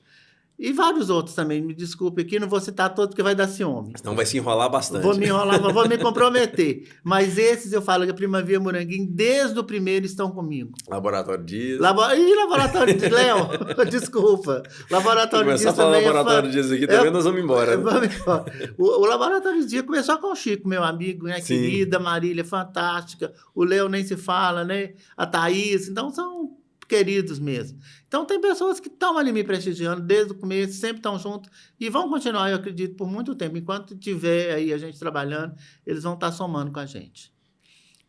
E vários outros também, me desculpe aqui, não vou citar todos porque vai dar ciúme. Então vai se enrolar bastante. Vou me enrolar, vou me comprometer. Mas esses eu falo que a Primavera Moranguinho, desde o primeiro, estão comigo. Laboratório Dias. Laboratório Dias, Léo, desculpa. Laboratório Dias também Laboratório Dias aqui também, nós vamos embora. Né? Vamos embora. O Laboratório Dias começou com o Chico, meu amigo, né? Querida, Marília, fantástica. O Léo nem se fala, né? A Thaís, então são queridos mesmo. Então, tem pessoas que estão ali me prestigiando desde o começo, sempre estão juntos e vão continuar, eu acredito, por muito tempo. Enquanto tiver aí a gente trabalhando, eles vão estar somando com a gente.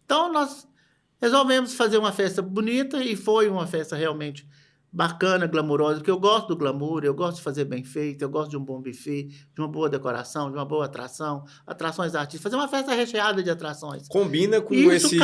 Então, nós resolvemos fazer uma festa bonita e foi uma festa realmente bacana, glamourosa, porque eu gosto do glamour, eu gosto de fazer bem feito, eu gosto de um bom buffet, de uma boa decoração, de uma boa atração, atrações artísticas, fazer uma festa recheada de atrações. Combina com esse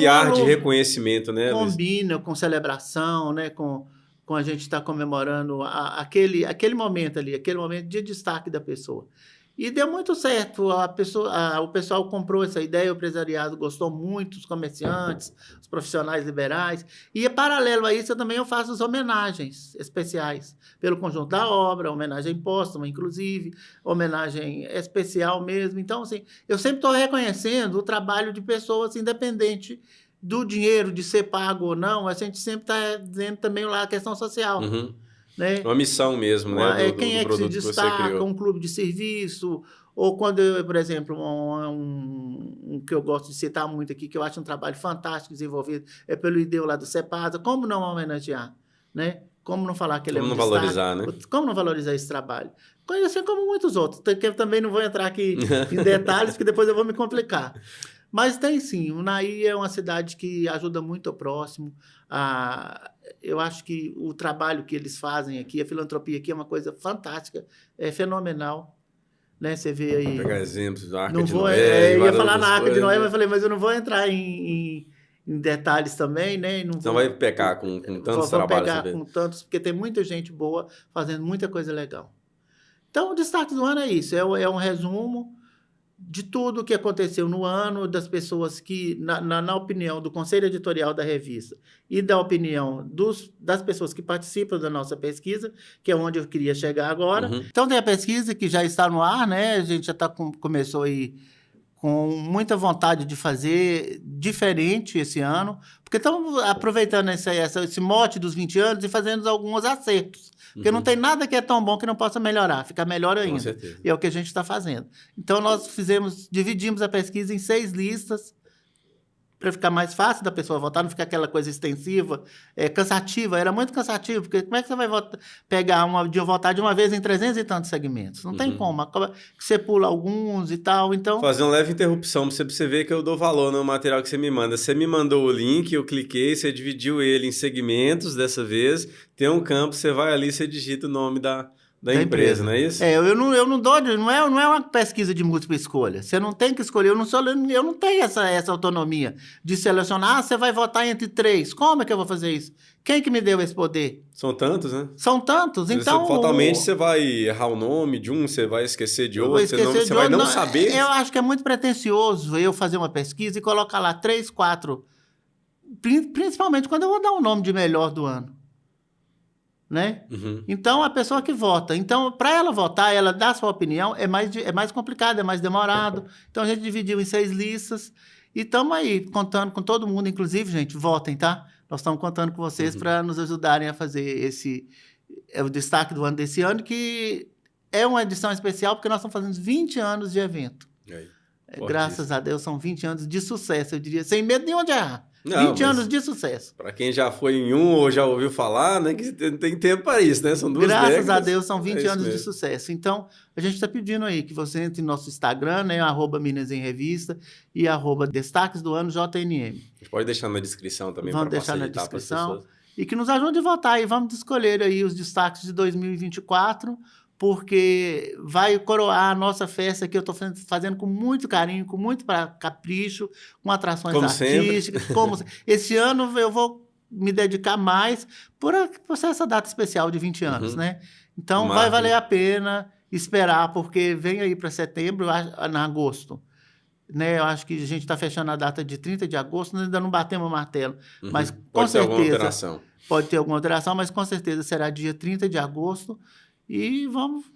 ar de reconhecimento, né? Combina com celebração, né? Com a gente estar comemorando aquele momento ali, aquele momento de destaque da pessoa. E deu muito certo, o pessoal comprou essa ideia, o empresariado gostou muito, os comerciantes, os profissionais liberais. E, paralelo a isso, eu faço as homenagens especiais pelo conjunto da obra, homenagem póstuma, inclusive, homenagem especial mesmo. Então, assim, eu sempre estou reconhecendo o trabalho de pessoas independentes do dinheiro, de ser pago ou não, a gente sempre está dizendo também lá a questão social. Uhum. Né? Uma missão mesmo, né? Quem do é que se produto que você destaca, criou. um clube de serviço, ou quando, por exemplo, um que eu gosto de citar muito aqui, que eu acho um trabalho fantástico desenvolvido, é pelo IDEU lá do CEPASA, como não homenagear, né? Como não falar que ele Como é um não destaque? valorizar, né? Como não valorizar esse trabalho? Assim como muitos outros, que eu também não vou entrar aqui em detalhes, que depois eu vou me complicar. Mas tem sim, o Naí é uma cidade que ajuda muito o próximo. Eu acho que o trabalho que eles fazem aqui, a filantropia aqui é uma coisa fantástica, é fenomenal. Né? Você vê aí. Vou pegar exemplos da Arca não de vou, Noé. eu ia falar na Arca coisas, de Noé, né? mas eu falei, mas eu não vou entrar em detalhes também, né? Não Senão vou, vai pecar com tantos vou trabalhos. pegar com tantos, porque tem muita gente boa fazendo muita coisa legal. Então, o destaque do ano é isso, é um resumo de tudo o que aconteceu no ano, das pessoas que, na opinião do Conselho Editorial da revista e da opinião das pessoas que participam da nossa pesquisa, que é onde eu queria chegar agora. Uhum. Então, tem a pesquisa que já está no ar, né? A gente já começou aí com muita vontade de fazer diferente esse ano, porque estamos aproveitando esse mote dos 20 anos e fazendo alguns acertos. Porque não tem nada que é tão bom que não possa melhorar, ficar melhor ainda. Com certeza. E é o que a gente está fazendo. Então, nós dividimos a pesquisa em 6 listas, para ficar mais fácil da pessoa votar, não ficar aquela coisa extensiva, cansativa. Era muito cansativo, porque como é que você vai votar de uma vez em 300 e tantos segmentos? Não tem como. Acaba que você pula alguns e tal, então... Fazer uma leve interrupção para você ver que eu dou valor no material que você me manda. Você me mandou o link, eu cliquei, você dividiu ele em segmentos dessa vez, tem um campo, você vai ali, você digita o nome da empresa, não é isso? Eu não dou, não é uma pesquisa de múltipla escolha. Você não tem que escolher, eu não tenho essa autonomia de selecionar, você vai votar entre 3. Como é que eu vou fazer isso? Quem que me deu esse poder? São tantos, né? São tantos, então... Fatalmente você vai errar o nome de um, você vai esquecer de outro, você vai não saber. Eu acho que é muito pretensioso eu fazer uma pesquisa e colocar lá 3, 4, principalmente quando eu vou dar um nome de melhor do ano. Né? Uhum. Então, a pessoa que vota. Então, para ela votar, ela dar sua opinião, é mais complicado, é mais demorado. Então, a gente dividiu em 6 listas e estamos aí contando com todo mundo. Inclusive, gente, votem, tá? Nós estamos contando com vocês para nos ajudarem a fazer o destaque do ano desse ano, que é uma edição especial, porque nós estamos fazendo 20 anos de evento. Graças a Deus, são 20 anos de sucesso, eu diria, sem medo nenhum de errar. 20 anos de sucesso. Para quem já foi em um ou já ouviu falar, né, que tem tempo para isso, né? São 2 décadas. Graças a décadas. Deus, são 20 anos de sucesso. Então, a gente está pedindo aí que você entre no nosso Instagram, né, @Minas em Revista e @Destaques do Ano JNM. A gente pode deixar na descrição também. Vamos deixar na descrição. E que nos ajude a votar. E vamos escolher aí os destaques de 2024, porque vai coroar a nossa festa que eu estou fazendo com muito carinho, com muito capricho, com atrações artísticas. Esse ano eu vou me dedicar mais por ser essa data especial de 20 anos, né? Então, vai valer a pena esperar, porque vem aí para setembro, em agosto. Né? Eu acho que a gente está fechando a data de 30 de agosto, ainda não batemos o martelo. Mas, com certeza, pode ter alguma alteração, mas com certeza será dia 30 de agosto. E vamos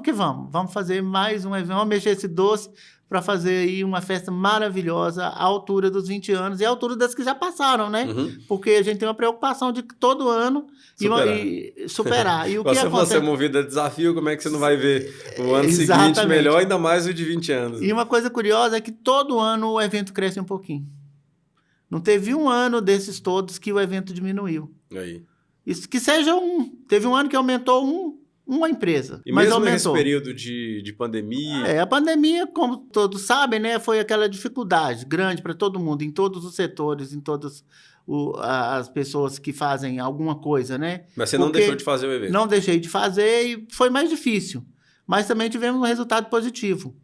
que vamos. Vamos fazer mais um evento, vamos mexer esse doce para fazer aí uma festa maravilhosa à altura dos 20 anos e à altura das que já passaram, né? Porque a gente tem uma preocupação de todo ano superar. E o que você é movido a desafio, como é que você não vai ver o ano seguinte melhor, ainda mais o de 20 anos? E uma coisa curiosa é que todo ano o evento cresce um pouquinho. Não teve um ano desses todos que o evento diminuiu. Aí. Isso, que seja um. Teve um ano que aumentou uma empresa. E mas mesmo nesse período de pandemia... A pandemia, como todos sabem, né, foi aquela dificuldade grande para todo mundo, em todos os setores, em todas as pessoas que fazem alguma coisa, né? Mas você não deixou de fazer o evento? Não deixei de fazer e foi mais difícil. Mas também tivemos um resultado positivo,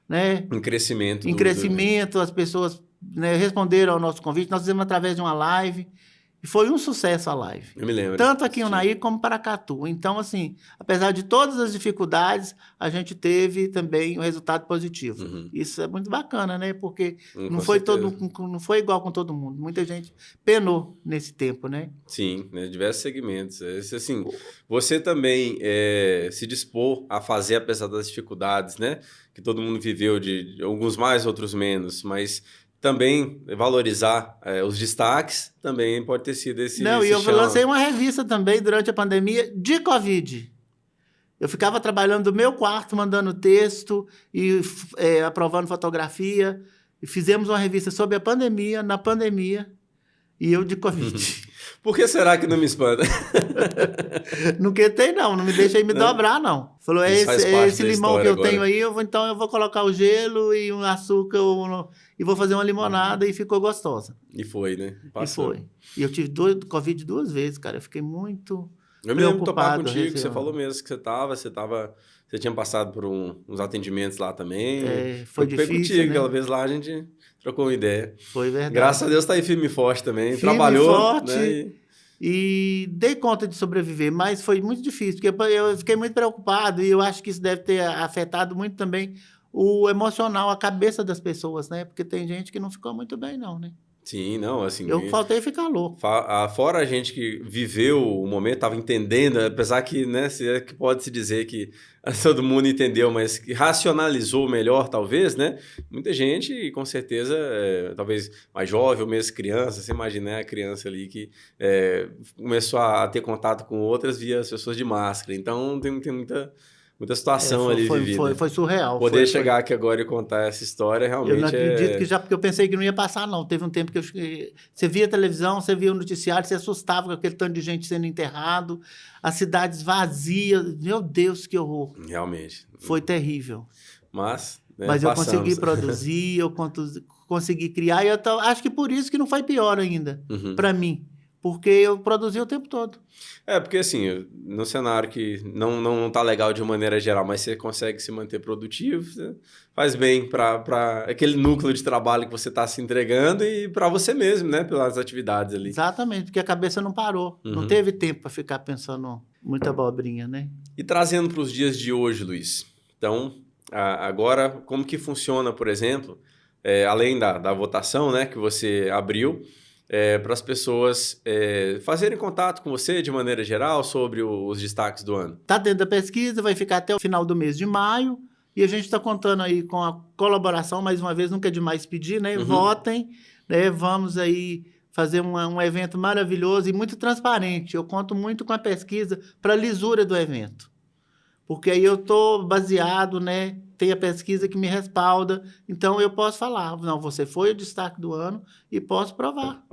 né? Em crescimento. As pessoas, né, responderam ao nosso convite. Nós fizemos através de uma live. E foi um sucesso a live. Eu me lembro. Tanto aqui em Unaí como Paracatu. Então, assim, apesar de todas as dificuldades, a gente teve também um resultado positivo. Isso é muito bacana, né? Porque não foi igual com todo mundo. Muita gente penou nesse tempo, né? Sim, né? Diversos segmentos. Assim, você também se dispor a fazer, apesar das dificuldades, né? Que todo mundo viveu, de alguns mais, outros menos, mas também valorizar os destaques, também pode ter sido esse Não, e eu chão. lancei uma revista também durante a pandemia de Covid. Eu ficava trabalhando do meu quarto, mandando texto e aprovando fotografia. E fizemos uma revista sobre a pandemia, na pandemia, e eu de Covid. Por que será que não me espanta? Não quetei, não me deixei me dobrar, não. Falou, Isso faz parte esse da limão que história eu agora. tenho aí, então eu vou colocar o gelo e um açúcar e vou fazer uma limonada e ficou gostosa. E foi, né? E foi. E eu tive Covid 2 vezes, cara. Eu fiquei muito Eu me lembro de topar preocupado. contigo, você falou mesmo que você tinha passado por uns atendimentos lá também. Foi Preocupei difícil, contigo, né? aquela vez lá a gente trocou uma ideia. Foi verdade. Graças a Deus tá aí firme e forte também. Firme Trabalhou, e forte, né? E dei conta de sobreviver, mas foi muito difícil, porque eu fiquei muito preocupado e eu acho que isso deve ter afetado muito também o emocional, a cabeça das pessoas, né? Porque tem gente que não ficou muito bem, não, né? Sim, não, assim... Eu faltei ficar louco. Fora a gente que viveu o momento, estava entendendo, apesar que, né, que pode-se dizer que todo mundo entendeu, mas que racionalizou melhor, talvez, né? Muita gente, com certeza, talvez mais jovem ou mesmo criança, você imagina, né, a criança ali que começou a ter contato com outras via as pessoas de máscara. Então, tem muita situação ali vivida. Foi surreal. Poder chegar aqui agora e contar essa história realmente eu não acredito que porque eu pensei que não ia passar, não. Teve um tempo que você via televisão, você via o noticiário, você assustava com aquele tanto de gente sendo enterrado, as cidades vazias. Meu Deus, que horror. Realmente. Foi terrível. Mas eu consegui produzir, eu consegui criar, e eu acho que por isso que não foi pior ainda, para mim. Porque eu produzi o tempo todo. Porque assim, no cenário que não tá legal de maneira geral, mas você consegue se manter produtivo, você faz bem para aquele núcleo de trabalho que você está se entregando e para você mesmo, né? Pelas atividades ali. Exatamente, porque a cabeça não parou. Não teve tempo para ficar pensando muita abobrinha, né? E trazendo para os dias de hoje, Luiz. Então, agora, como que funciona, por exemplo, além da votação, né, que você abriu, para as pessoas fazerem contato com você de maneira geral sobre os destaques do ano? Está dentro da pesquisa, vai ficar até o final do mês de maio, e a gente está contando aí com a colaboração, mais uma vez, nunca é demais pedir, né? Votem, né? Vamos aí fazer um evento maravilhoso e muito transparente. Eu conto muito com a pesquisa para a lisura do evento. Porque aí eu estou baseado, né? Tem a pesquisa que me respalda, então eu posso falar, não, você foi o destaque do ano e posso provar.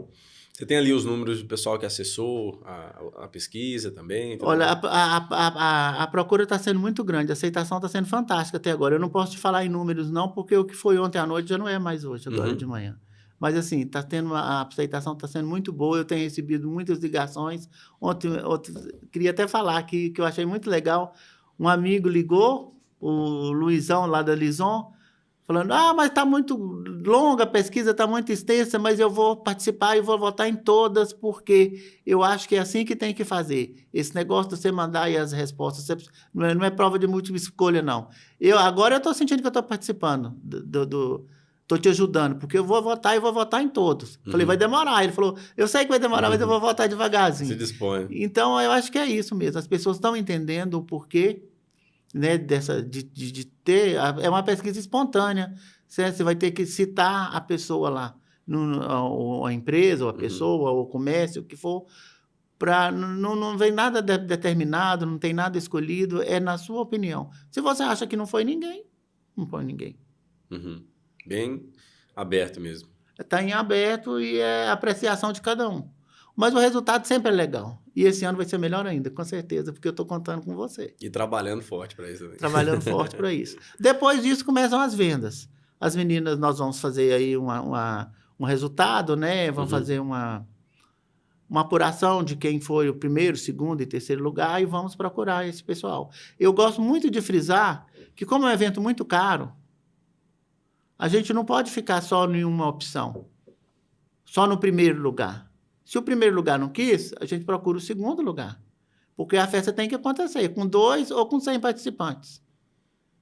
Você tem ali os números do pessoal que acessou a pesquisa também? Olha, a procura está sendo muito grande, a aceitação está sendo fantástica até agora. Eu não posso te falar em números não, porque o que foi ontem à noite já não é mais hoje, agora de manhã. Mas assim, a aceitação está sendo muito boa, eu tenho recebido muitas ligações. Ontem queria até falar que eu achei muito legal, um amigo ligou, o Luizão lá da Lison, falando, mas está muito longa a pesquisa, está muito extensa, mas eu vou participar e vou votar em todas, porque eu acho que é assim que tem que fazer. Esse negócio de você mandar aí as respostas, não é prova de múltipla escolha, não. Agora eu estou sentindo que eu estou participando, estou te ajudando, porque eu vou votar e vou votar em todos. Falei, vai demorar. Ele falou, eu sei que vai demorar, mas eu vou votar devagarzinho. Se dispõe. Então, eu acho que é isso mesmo. As pessoas estão entendendo o porquê, né, de ter... É uma pesquisa espontânea. Você vai ter que citar a pessoa lá, a empresa, ou a pessoa, ou o comércio, o que for, não vem nada determinado, não tem nada escolhido, é na sua opinião. Se você acha que não foi ninguém, não foi ninguém. Bem aberto mesmo. Está em aberto e é apreciação de cada um. Mas o resultado sempre é legal. E esse ano vai ser melhor ainda, com certeza, porque eu estou contando com você. E trabalhando forte para isso também. Trabalhando forte para isso. Depois disso, começam as vendas. As meninas, nós vamos fazer aí um resultado, né? Vamos fazer uma apuração de quem foi o primeiro, segundo e terceiro lugar e vamos procurar esse pessoal. Eu gosto muito de frisar que, como é um evento muito caro, a gente não pode ficar só em uma opção, só no primeiro lugar. Se o primeiro lugar não quis, a gente procura o segundo lugar. Porque a festa tem que acontecer com 2 ou com 100 participantes.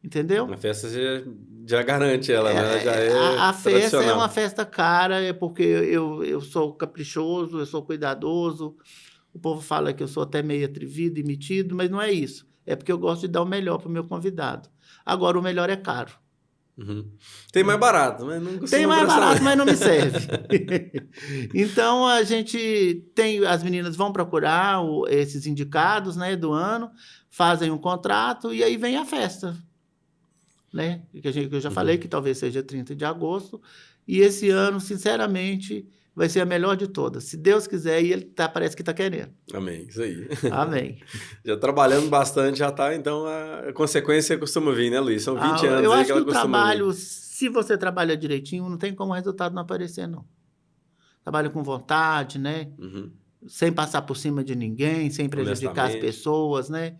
Entendeu? A festa já garante ela, né? Já a festa é uma festa cara, é porque eu sou caprichoso, eu sou cuidadoso. O povo fala que eu sou até meio atrevido e metido, mas não é isso. É porque eu gosto de dar o melhor para o meu convidado. Agora, o melhor é caro. Uhum. Tem mais barato, mas não costuma Tem mais prestar. barato, mas não me serve. Então, a gente tem... As meninas vão procurar esses indicados, né, do ano, fazem um contrato e aí vem a festa, né? Que eu já falei que talvez seja 30 de agosto. E esse ano, sinceramente, vai ser a melhor de todas. Se Deus quiser, e parece que está querendo. Amém, isso aí. Amém. Já trabalhando bastante, já tá, então a consequência costuma vir, né, Luiz? São 20 anos Eu aí acho que que ela o costuma trabalho, vir. se você trabalha direitinho, não tem como o resultado não aparecer, não. Trabalha com vontade, né? Uhum. Sem passar por cima de ninguém, sem prejudicar as Honestamente. pessoas, né?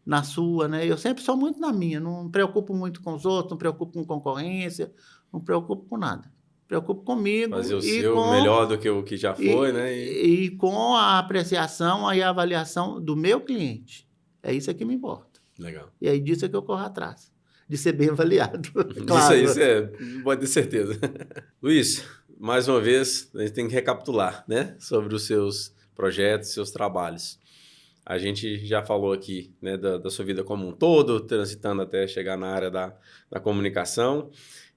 Na sua, né? Eu sempre sou muito na minha, não me preocupo muito com os outros, não me preocupo com concorrência, não me preocupo com nada. Me preocupo comigo Fazer o seu melhor do que o que já foi, né? e com a apreciação e a avaliação do meu cliente. É isso que me importa. Legal. E aí disso é que eu corro atrás, de ser bem avaliado. Isso aí, Claro. pode ter certeza. Luiz, mais uma vez, a gente tem que recapitular, né? Sobre os seus projetos, seus trabalhos. A gente já falou aqui, né, da sua vida como um todo, transitando até chegar na área da comunicação.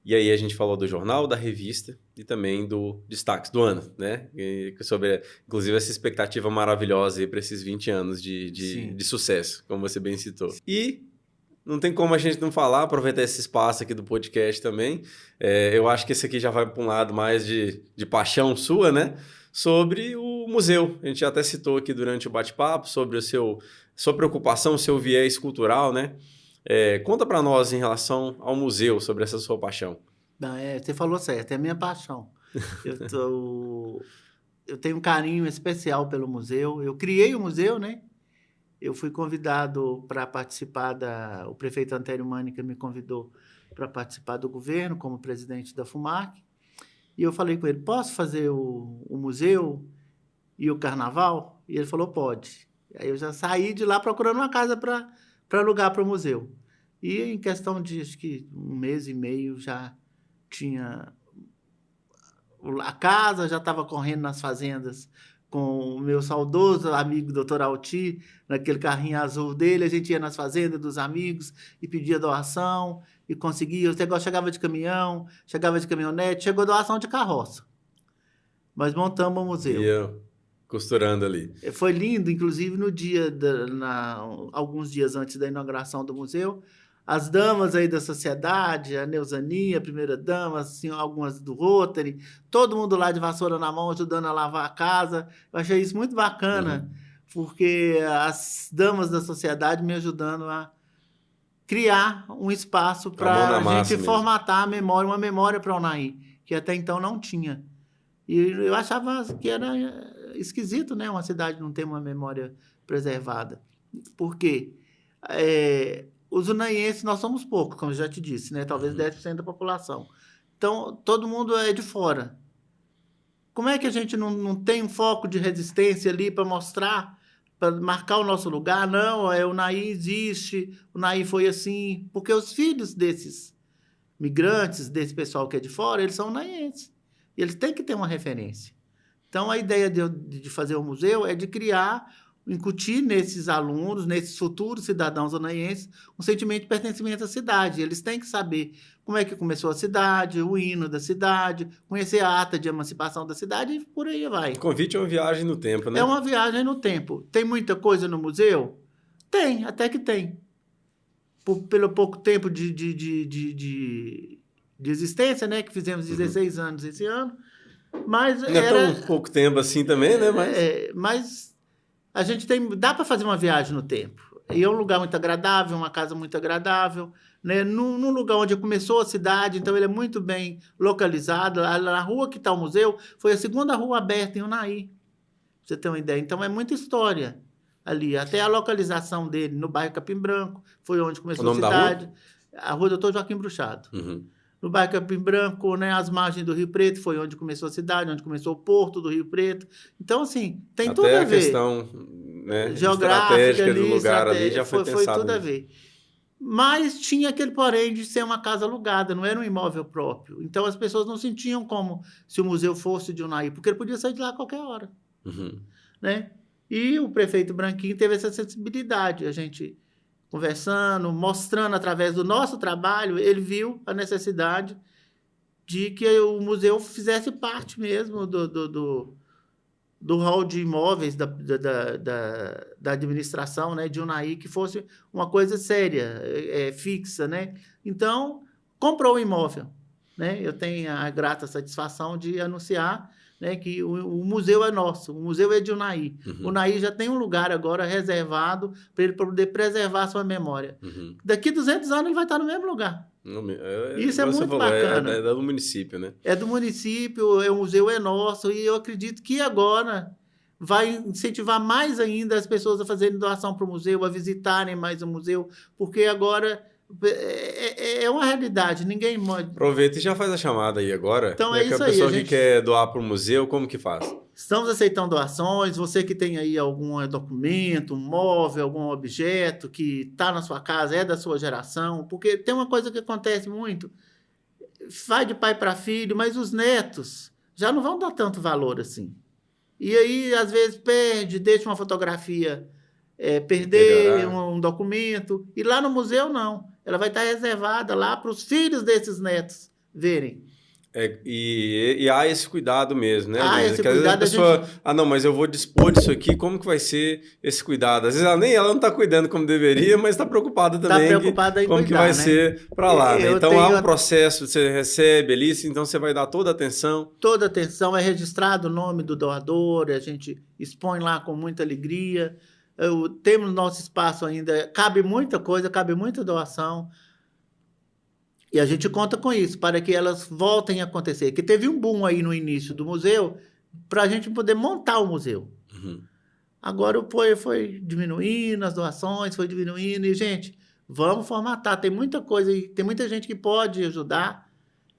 E aí a gente falou do jornal, da revista e também do Destaques do Ano, né? Sobre, inclusive, essa expectativa maravilhosa aí para esses 20 anos de sucesso, como você bem citou. E não tem como a gente não falar, aproveitar esse espaço aqui do podcast também. Eu acho que esse aqui já vai para um lado mais de paixão sua, né? Sobre o museu. A gente até citou aqui durante o bate-papo sobre sua preocupação, o seu viés cultural, né? Conta para nós em relação ao museu, sobre essa sua paixão. Não, você falou certo, é a minha paixão. Eu tenho um carinho especial pelo museu. Eu criei o museu, né? Eu fui convidado para participar o prefeito Antero Mânica me convidou para participar do governo como presidente da FUMAC. E eu falei com ele, posso fazer o museu e o carnaval? E ele falou, pode. Aí eu já saí de lá procurando uma casa para alugar para o museu. E em questão de, acho que 1 mês e meio, já tinha a casa, já estava correndo nas fazendas com o meu saudoso amigo Dr. Alti, naquele carrinho azul dele, a gente ia nas fazendas dos amigos e pedia doação e conseguia. O negócio chegava de caminhão, chegava de caminhonete, chegou doação de carroça. Nós montamos o museu. E eu costurando ali. Foi lindo, inclusive no dia, alguns dias antes da inauguração do museu, as damas aí da sociedade, a Neuzaninha, a primeira-dama, assim, algumas do Rotary, todo mundo lá de vassoura na mão, ajudando a lavar a casa. Eu achei isso muito bacana, porque as damas da sociedade me ajudando a criar um espaço para a gente formatar a memória, uma memória para o Unai, que até então não tinha. E eu achava que era esquisito, né? Uma cidade não ter uma memória preservada. Por quê? Os unaienses, nós somos poucos, como eu já te disse, né? Talvez 10% da população. Então, todo mundo é de fora. Como é que a gente não tem um foco de resistência ali para mostrar, para marcar o nosso lugar? Não, o Unai existe, o Unai foi assim. Porque os filhos desses migrantes, desse pessoal que é de fora, eles são unaienses. E eles têm que ter uma referência. Então, a ideia de fazer o museu é de criar, incutir nesses alunos, nesses futuros cidadãos unaienses, um sentimento de pertencimento à cidade. Eles têm que saber como é que começou a cidade, o hino da cidade, conhecer a ata de emancipação da cidade e por aí vai. O convite é uma viagem no tempo, né? É uma viagem no tempo. Tem muita coisa no museu? Tem, até que tem. Pelo pouco tempo de existência, né? Que fizemos 16 anos esse ano. Mas não é tão pouco tempo assim também, né? Mas a gente dá para fazer uma viagem no tempo. E é um lugar muito agradável, uma casa muito agradável, né? Num lugar onde começou a cidade, então ele é muito bem localizado. Na rua que está o museu foi a segunda rua aberta em Unai, pra você ter uma ideia. Então é muita história ali. Até a localização dele no bairro Capim Branco, foi onde começou a cidade. A rua Doutor Joaquim Bruchado. No bairro Capim Branco, né, as margens do Rio Preto, foi onde começou a cidade, onde começou o porto do Rio Preto. Então, assim, tem tudo a ver. Até a questão, né, geográfica do lugar ali já foi pensado. Foi tudo a ver. Mas tinha aquele porém de ser uma casa alugada, não era um imóvel próprio. Então, as pessoas não sentiam como se o museu fosse de Unai, porque ele podia sair de lá a qualquer hora. Né? E o prefeito Branquinho teve essa sensibilidade. A gente conversando, mostrando através do nosso trabalho, ele viu a necessidade de que o museu fizesse parte mesmo do hall de imóveis da administração, né, de Unai, que fosse uma coisa séria, fixa, né? Então, comprou o imóvel, né? Eu tenho a grata satisfação de anunciar, né, que o museu é nosso, o museu é de Unai. Uhum. O Unai já tem um lugar agora reservado para ele poder preservar a sua memória. Uhum. Daqui 200 anos ele vai estar no mesmo lugar. Isso é muito bacana. É do município, né? É do município, o museu é nosso, e eu acredito que agora vai incentivar mais ainda as pessoas a fazerem doação para o museu, a visitarem mais o museu, porque agora é uma realidade, ninguém pode. Aproveita e já faz a chamada aí agora. Então é isso aí. A pessoa que quer doar para o museu, como que faz? Estamos aceitando doações. Você que tem aí algum documento, um móvel, algum objeto que está na sua casa, é da sua geração, porque tem uma coisa que acontece muito, vai de pai para filho, mas os netos já não vão dar tanto valor assim. E aí, às vezes, perde, deixa uma fotografia perder um documento, e lá no museu não. Ela vai estar reservada lá para os filhos desses netos verem. E há esse cuidado mesmo, né? Esse cuidado, às vezes a pessoa, não, mas eu vou dispor disso aqui, como que vai ser esse cuidado? Às vezes ela não está cuidando como deveria, mas está preocupada também em como cuidar, que vai ser para lá, né? Então há um processo, você recebe ali, então você vai dar toda a atenção. Toda a atenção, é registrado o nome do doador, a gente expõe lá com muita alegria. Temos nosso espaço ainda, cabe muita coisa, cabe muita doação. E a gente conta com isso, para que elas voltem a acontecer. Que teve um boom aí no início do museu, para a gente poder montar o museu. Uhum. Agora foi diminuindo, as doações foi diminuindo. E, gente, vamos formatar. Tem muita coisa, tem muita gente que pode ajudar,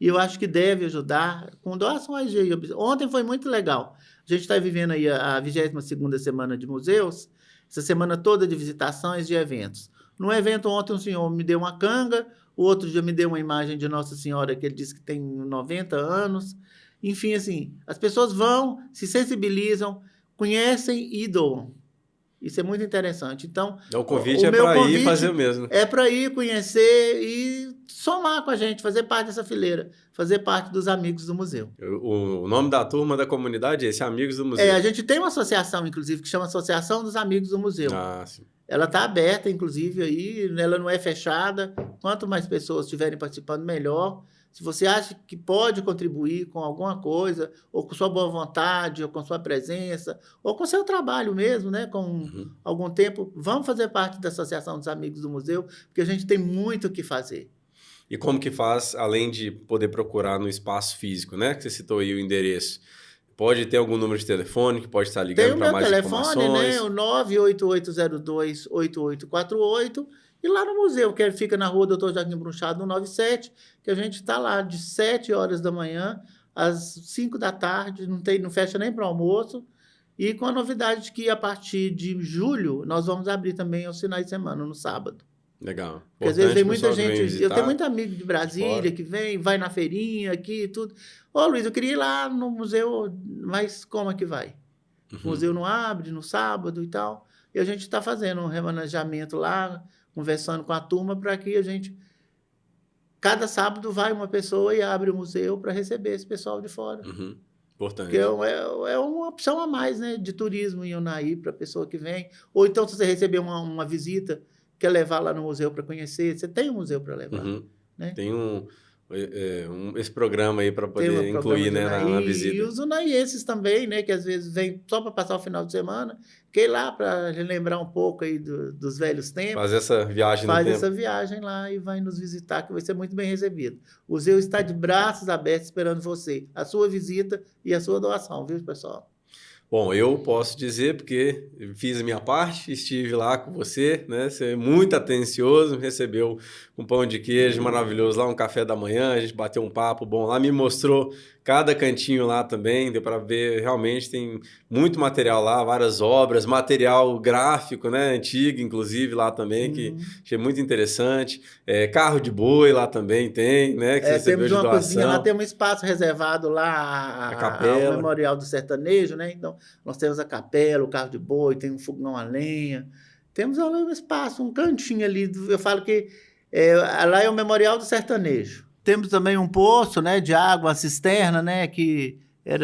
e eu acho que deve ajudar com doações. Ontem foi muito legal. A gente está vivendo aí a 22ª Semana de Museus, essa semana toda de visitações, de eventos. No evento ontem um senhor me deu uma canga, o outro dia me deu uma imagem de Nossa Senhora que ele disse que tem 90 anos. Enfim, assim, as pessoas vão, se sensibilizam, conhecem e doam. Isso é muito interessante. Então, o convite é para ir fazer o mesmo. É para ir conhecer e somar com a gente, fazer parte dessa fileira, fazer parte dos Amigos do Museu. O nome da turma da comunidade é esse, Amigos do Museu. A gente tem uma associação, inclusive, que chama Associação dos Amigos do Museu. Ah, sim. Ela está aberta, inclusive, aí, ela não é fechada. Quanto mais pessoas estiverem participando, melhor. Se você acha que pode contribuir com alguma coisa, ou com sua boa vontade, ou com sua presença, ou com seu trabalho mesmo, né? Com algum tempo, vamos fazer parte da Associação dos Amigos do Museu, porque a gente tem muito o que fazer. E como que faz, além de poder procurar no espaço físico, né? Que você citou aí o endereço. Pode ter algum número de telefone que pode estar ligando para mais informações? Tem o meu telefone, né? O 98802-8848. E lá no museu, que fica na rua Dr. Joaquim Bruchado, 197, que a gente está lá de 7 horas da manhã às 5 da tarde, não fecha nem para o almoço. E com a novidade de que a partir de julho nós vamos abrir também aos finais de semana, no sábado. Legal. Porque às vezes vem muita gente. Eu tenho muito amigo de Brasília que vem, vai na feirinha aqui e tudo. Ô, Luiz, eu queria ir lá no museu, mas como é que vai? O museu não abre no sábado e tal. E a gente está fazendo um remanejamento lá, conversando com a turma, para que a gente. Cada sábado vai uma pessoa e abre o museu para receber esse pessoal de fora. Importante. Porque é uma opção a mais, né, de turismo em Unai para a pessoa que vem. Ou então, se você receber uma visita, quer levar lá no museu para conhecer, você tem um museu para levar. Né? Tem esse programa aí para poder incluir, né, na visita. E os unaienses também, né, que às vezes vem só para passar o final de semana, quer ir lá para lembrar um pouco aí dos velhos tempos. Fazer essa viagem no tempo. Faz essa viagem lá e vai nos visitar, que vai ser muito bem recebido. O museu está de braços abertos esperando você, a sua visita e a sua doação, viu, pessoal? Bom, eu posso dizer, porque fiz a minha parte, estive lá com você, né? Você é muito atencioso, me recebeu um pão de queijo maravilhoso lá, um café da manhã, a gente bateu um papo bom lá, me mostrou cada cantinho lá também, deu para ver, realmente tem muito material lá, várias obras, material gráfico, né? Antigo, inclusive, lá também, que achei muito interessante. Carro de boi lá também tem, né? Que você recebeu temos uma de doação. Cozinha, lá tem um espaço reservado lá ao Memorial do Sertanejo, né? Então, nós temos a capela, o carro de boi, tem um fogão a lenha, Temos ali um espaço, um cantinho ali. Eu falo que lá é o Memorial do Sertanejo. Temos também um poço, né, de água, uma cisterna, né, que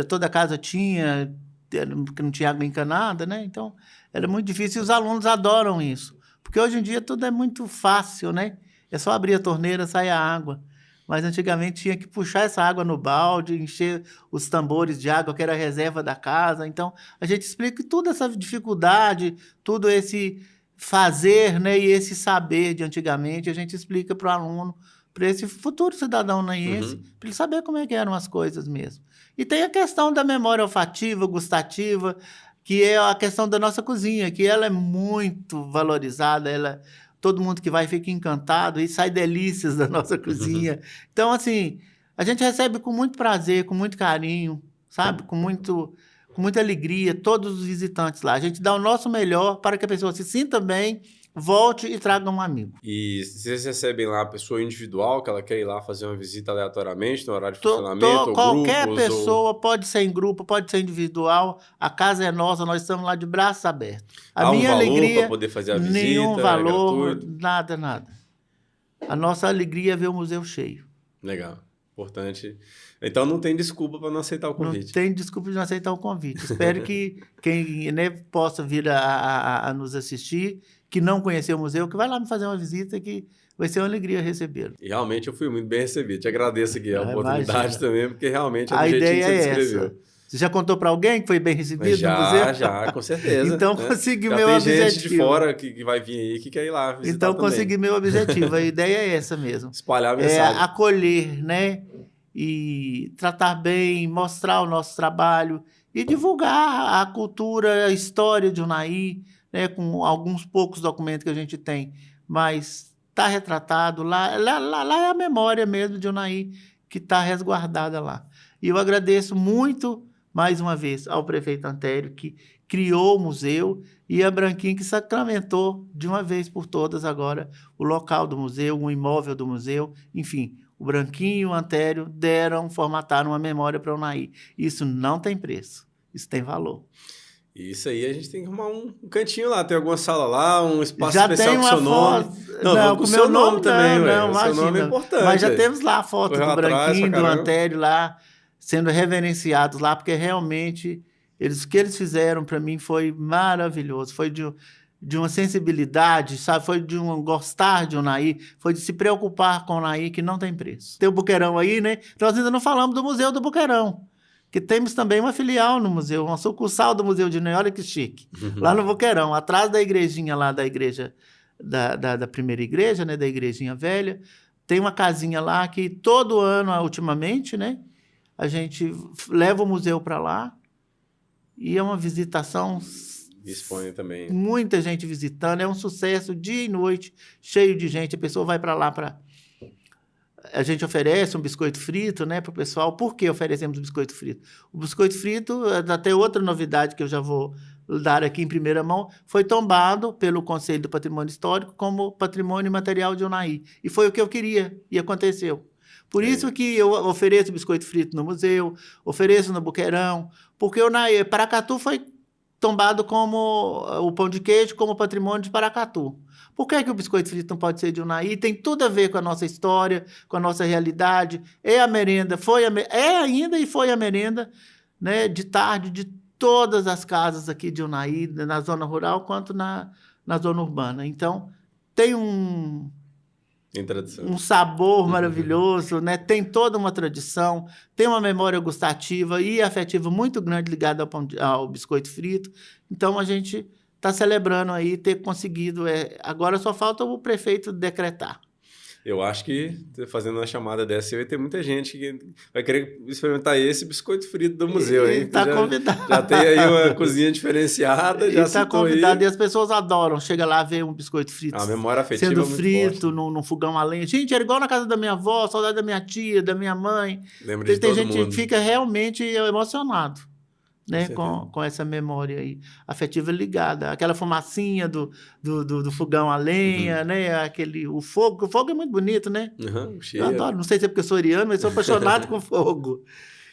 toda casa tinha, que não tinha água encanada, né? Então, era muito difícil e os alunos adoram isso. Porque hoje em dia tudo é muito fácil, né? É só abrir a torneira, sai a água. Mas antigamente tinha que puxar essa água no balde, encher os tambores de água, que era a reserva da casa. Então, a gente explica toda essa dificuldade, tudo esse fazer, né, e esse saber de antigamente, a gente explica para o aluno, para esse futuro cidadão naiense, para ele saber como é que eram as coisas mesmo. E tem a questão da memória olfativa, gustativa, que é a questão da nossa cozinha, que ela é muito valorizada, todo mundo que vai fica encantado e sai delícias da nossa cozinha. Então, assim, a gente recebe com muito prazer, com muito carinho, sabe? Com muita alegria, todos os visitantes lá. A gente dá o nosso melhor para que a pessoa se sinta bem, volte e traga um amigo. E vocês recebem lá a pessoa individual, que ela quer ir lá fazer uma visita aleatoriamente no horário de funcionamento? Qualquer pessoa, pode ser em grupo, pode ser individual. A casa é nossa, nós estamos lá de braços abertos. Há minha alegria para poder fazer a visita? Nenhum valor, nada. A nossa alegria é ver o museu cheio. Legal, importante. Então não tem desculpa para não aceitar o convite. Não tem desculpa de não aceitar o convite. Espero que quem possa vir a nos assistir, que não conheceu o museu, que vai lá me fazer uma visita, que vai ser uma alegria recebê-lo. E realmente eu fui muito bem recebido. Te agradeço aqui a oportunidade também, porque realmente é do a jeitinho ideia que você descreveu. Essa. Você já contou para alguém que foi bem recebido no museu? Já, com certeza. Então consegui meu objetivo. Tem gente de fora que vai vir aí que quer ir lá visitar Então também. consegui meu objetivo. A ideia é essa mesmo. Espalhar a mensagem. Acolher, né? E tratar bem, mostrar o nosso trabalho e divulgar a cultura, a história de Unai, né? Com alguns poucos documentos que a gente tem, mas está retratado lá é a memória mesmo de Unai que está resguardada lá. E eu agradeço muito, mais uma vez, ao prefeito Antério, que criou o museu, e a Branquinho, que sacramentou de uma vez por todas agora o local do museu, o imóvel do museu, enfim. O Branquinho e o Antério formataram uma memória para o Unai. Isso não tem preço, isso tem valor. Isso aí a gente tem que arrumar um cantinho lá. Tem alguma sala lá, um espaço já especial tem com o seu nome? Não, com o seu nome também, não, o seu nome é importante. Mas já temos lá a foto do Branquinho e do Antério lá, sendo reverenciados lá, porque realmente o que eles fizeram para mim foi maravilhoso. Foi de uma sensibilidade, sabe? Foi de um gostar de Unai, foi de se preocupar com Unai, que não tem preço. Tem o Boqueirão aí, né? Nós ainda não falamos do Museu do Boqueirão, que temos também uma filial no museu, uma sucursal do Museu de Unai, olha que chique. Lá no Boqueirão, atrás da igrejinha lá, da igreja, da primeira igreja, né? Da igrejinha velha, tem uma casinha lá que todo ano, ultimamente, né? A gente leva o museu para lá e é uma visitação... Dispõe também. Muita gente visitando, é um sucesso dia e noite, cheio de gente. A pessoa vai para lá para... A gente oferece um biscoito frito, né, para o pessoal. Por que oferecemos o biscoito frito? O biscoito frito, até outra novidade que eu já vou dar aqui em primeira mão, foi tombado pelo Conselho do Patrimônio Histórico como patrimônio material de Unai. E foi o que eu queria, e aconteceu. Por isso que eu ofereço biscoito frito no museu, ofereço no Boqueirão, porque Unai, Paracatu foi tombado como o pão de queijo, como patrimônio de Paracatu. Por que o biscoito frito não pode ser de Unai? Tem tudo a ver com a nossa história, com a nossa realidade. É a merenda, é ainda e foi a merenda, né, de tarde de todas as casas aqui de Unai, na zona rural quanto na zona urbana. Então, tem um sabor maravilhoso, né? Tem toda uma tradição, tem uma memória gustativa e afetiva muito grande ligada ao biscoito frito. Então, a gente está celebrando aí ter conseguido. Agora só falta o prefeito decretar. Eu acho que, fazendo uma chamada dessa, vai ter muita gente que vai querer experimentar esse biscoito frito do museu, hein? Está convidado. Já tem aí uma cozinha diferenciada, já está convidado aí. E as pessoas adoram. Chega lá, ver um biscoito frito a memória afetiva sendo é muito frito forte. num fogão a lenha. Gente, era igual na casa da minha avó, saudade da minha tia, da minha mãe. Lembra de tem todo gente mundo. que fica realmente emocionado, né, com essa memória aí afetiva ligada, aquela fumacinha do fogão a lenha, né, o fogo é muito bonito, né? Cheio. Eu adoro, não sei se é porque eu sou oriano, mas sou apaixonado com fogo.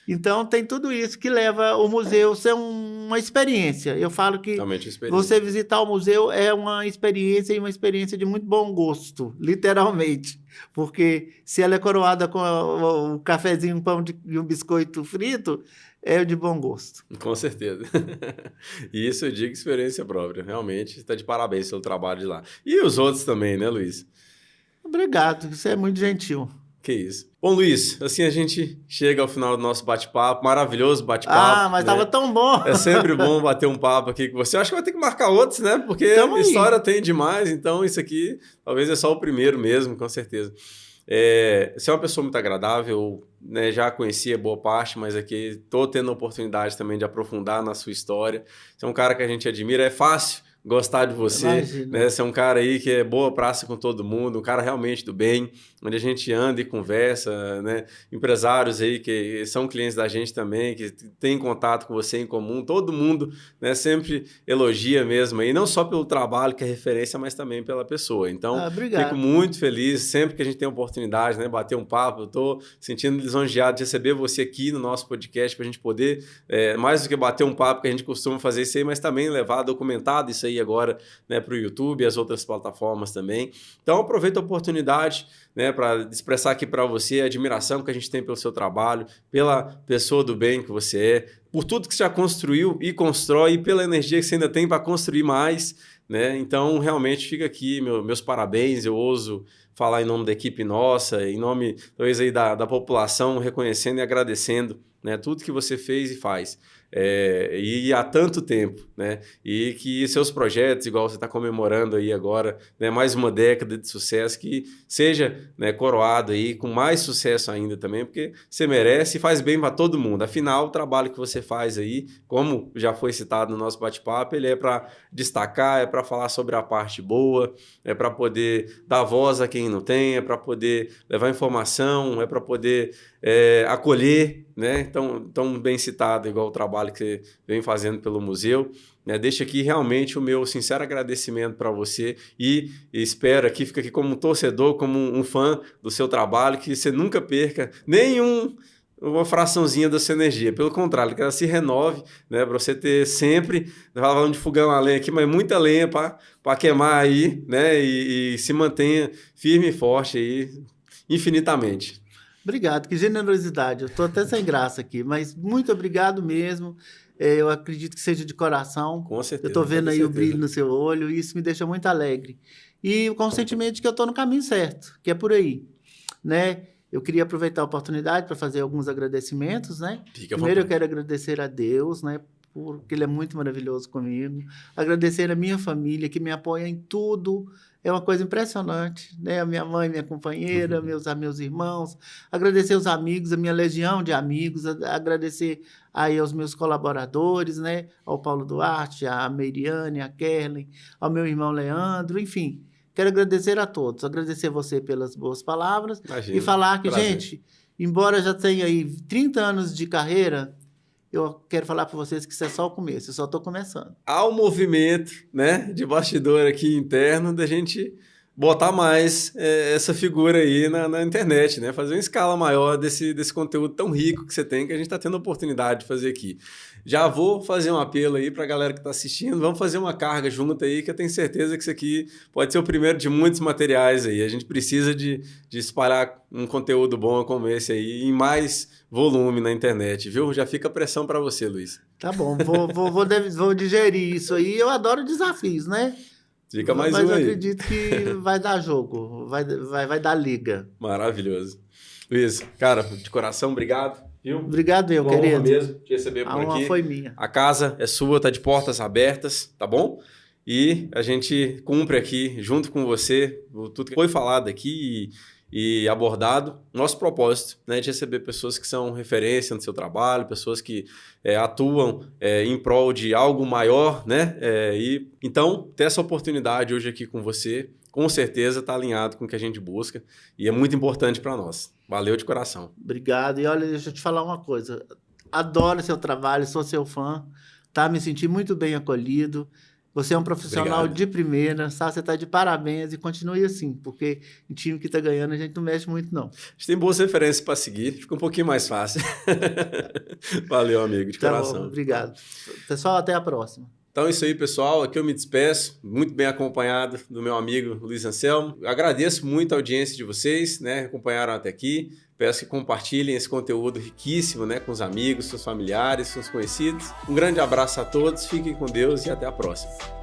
Então, tem tudo isso que leva o museu a ser uma experiência. Eu falo que Realmente experiência. você visitar o museu é uma experiência e uma experiência de muito bom gosto, literalmente. Porque se ela é coroada com o cafezinho, um pão e um biscoito frito, é de bom gosto. Com certeza. E isso eu digo experiência própria. Realmente, está de parabéns pelo trabalho de lá. E os outros também, né, Luiz? Obrigado, você é muito gentil. Que isso. Bom, Luiz, assim a gente chega ao final do nosso bate-papo, maravilhoso bate-papo. Mas né? estava tão bom. É sempre bom bater um papo aqui com você. Eu acho que vai ter que marcar outros, né? Porque Tamo aí. história tem demais, então isso aqui talvez é só o primeiro mesmo, com certeza. Você é uma pessoa muito agradável, né? Já conhecia boa parte, mas aqui estou tendo a oportunidade também de aprofundar na sua história. Você é um cara que a gente admira, é fácil gostar de você, Imagina. né? Você é um cara aí que é boa praça com todo mundo, um cara realmente do bem, onde a gente anda e conversa, né? Empresários aí que são clientes da gente também, que têm contato com você em comum, todo mundo, né, sempre elogia mesmo aí, não só pelo trabalho que é referência, mas também pela pessoa. Então, Obrigado. fico muito feliz sempre que a gente tem a oportunidade, né, bater um papo. Eu estou sentindo lisonjeado de receber você aqui no nosso podcast para a gente poder, mais do que bater um papo que a gente costuma fazer isso aí, mas também levar documentado isso aí agora, né, para o YouTube e as outras plataformas também. Então, aproveito a oportunidade, né, para expressar aqui para você a admiração que a gente tem pelo seu trabalho, pela pessoa do bem que você é, por tudo que você já construiu e constrói, e pela energia que você ainda tem para construir mais, né? Então, realmente, fica aqui meus parabéns. Eu ouso falar em nome da equipe nossa, em nome, talvez, aí da população, reconhecendo e agradecendo, né, tudo que você fez e faz. E há tanto tempo, né? E que seus projetos, igual você está comemorando aí agora, né, mais uma década de sucesso, que seja, né, coroado aí com mais sucesso ainda também, porque você merece e faz bem para todo mundo. Afinal, o trabalho que você faz aí, como já foi citado no nosso bate-papo, ele é para destacar, é para falar sobre a parte boa, é para poder dar voz a quem não tem, é para poder levar informação, é para poder acolher, né? Tão bem citado, igual o trabalho que você vem fazendo pelo museu. Né? Deixo aqui realmente o meu sincero agradecimento para você e espero aqui, fica aqui como um torcedor, como um fã do seu trabalho, que você nunca perca uma fraçãozinha da sua energia. Pelo contrário, que ela se renove, né? Para você ter sempre, falando de fogão a lenha aqui, mas muita lenha para queimar aí, né? E se mantenha firme e forte aí, infinitamente. Obrigado, que generosidade. Eu estou até sem graça aqui, mas muito obrigado mesmo. Eu acredito que seja de coração. Com certeza. Eu estou vendo aí o brilho no seu olho e isso me deixa muito alegre. E com o sentimento de que eu estou no caminho certo, que é por aí, né? Eu queria aproveitar a oportunidade para fazer alguns agradecimentos, né? Primeiro eu quero agradecer a Deus, né? Porque Ele é muito maravilhoso comigo. Agradecer a minha família, que me apoia em tudo. É uma coisa impressionante, né? A minha mãe, minha companheira, meus irmãos. Agradecer os amigos, a minha legião de amigos. Agradecer aí aos meus colaboradores, né? Ao Paulo Duarte, a Meiriane, a Kerlen, ao meu irmão Leandro, enfim. Quero agradecer a todos. Agradecer você pelas boas palavras. Imagina, e falar que, prazer. gente, embora já tenha aí 30 anos de carreira, eu quero falar para vocês que isso é só o começo, eu só estou começando. Há um movimento, né, de bastidor aqui interno da gente botar mais essa figura aí na internet, né? Fazer uma escala maior desse conteúdo tão rico que você tem, que a gente está tendo a oportunidade de fazer aqui. Já vou fazer um apelo aí para a galera que está assistindo, vamos fazer uma carga junto aí, que eu tenho certeza que isso aqui pode ser o primeiro de muitos materiais aí. A gente precisa de espalhar um conteúdo bom como esse aí, em mais volume na internet, viu? Já fica a pressão para você, Luiz. Tá bom, vou digerir isso aí. Eu adoro desafios, né? Fica mais Mas um eu aí. acredito que vai dar jogo, vai dar liga. Maravilhoso. Luiz, cara, de coração, obrigado. Viu? Obrigado, meu Uma honra querido. mesmo te receber por A honra aqui. foi minha. A casa é sua, tá de portas abertas, tá bom? E a gente cumpre aqui, junto com você, tudo que foi falado aqui e abordado, nosso propósito, né, de receber pessoas que são referência no seu trabalho, pessoas que atuam em prol de algo maior, né? Então, ter essa oportunidade hoje aqui com você, com certeza está alinhado com o que a gente busca e é muito importante para nós. Valeu de coração. Obrigado. E olha, deixa eu te falar uma coisa. Adoro seu trabalho, sou seu fã, tá? Me senti muito bem acolhido. Você é um profissional Obrigado. de primeira, sabe? Você está de parabéns e continue assim, porque em time que está ganhando a gente não mexe muito, não. A gente tem boas referências para seguir, fica um pouquinho mais fácil. Valeu, amigo, de Tá coração. bom, obrigado. Pessoal, até a próxima. Então é isso aí, pessoal. Aqui eu me despeço, muito bem acompanhado do meu amigo Luiz Anselmo. Eu agradeço muito a audiência de vocês, né? Acompanharam até aqui. Peço que compartilhem esse conteúdo riquíssimo, né? Com os amigos, seus familiares, seus conhecidos. Um grande abraço a todos, fiquem com Deus e até a próxima.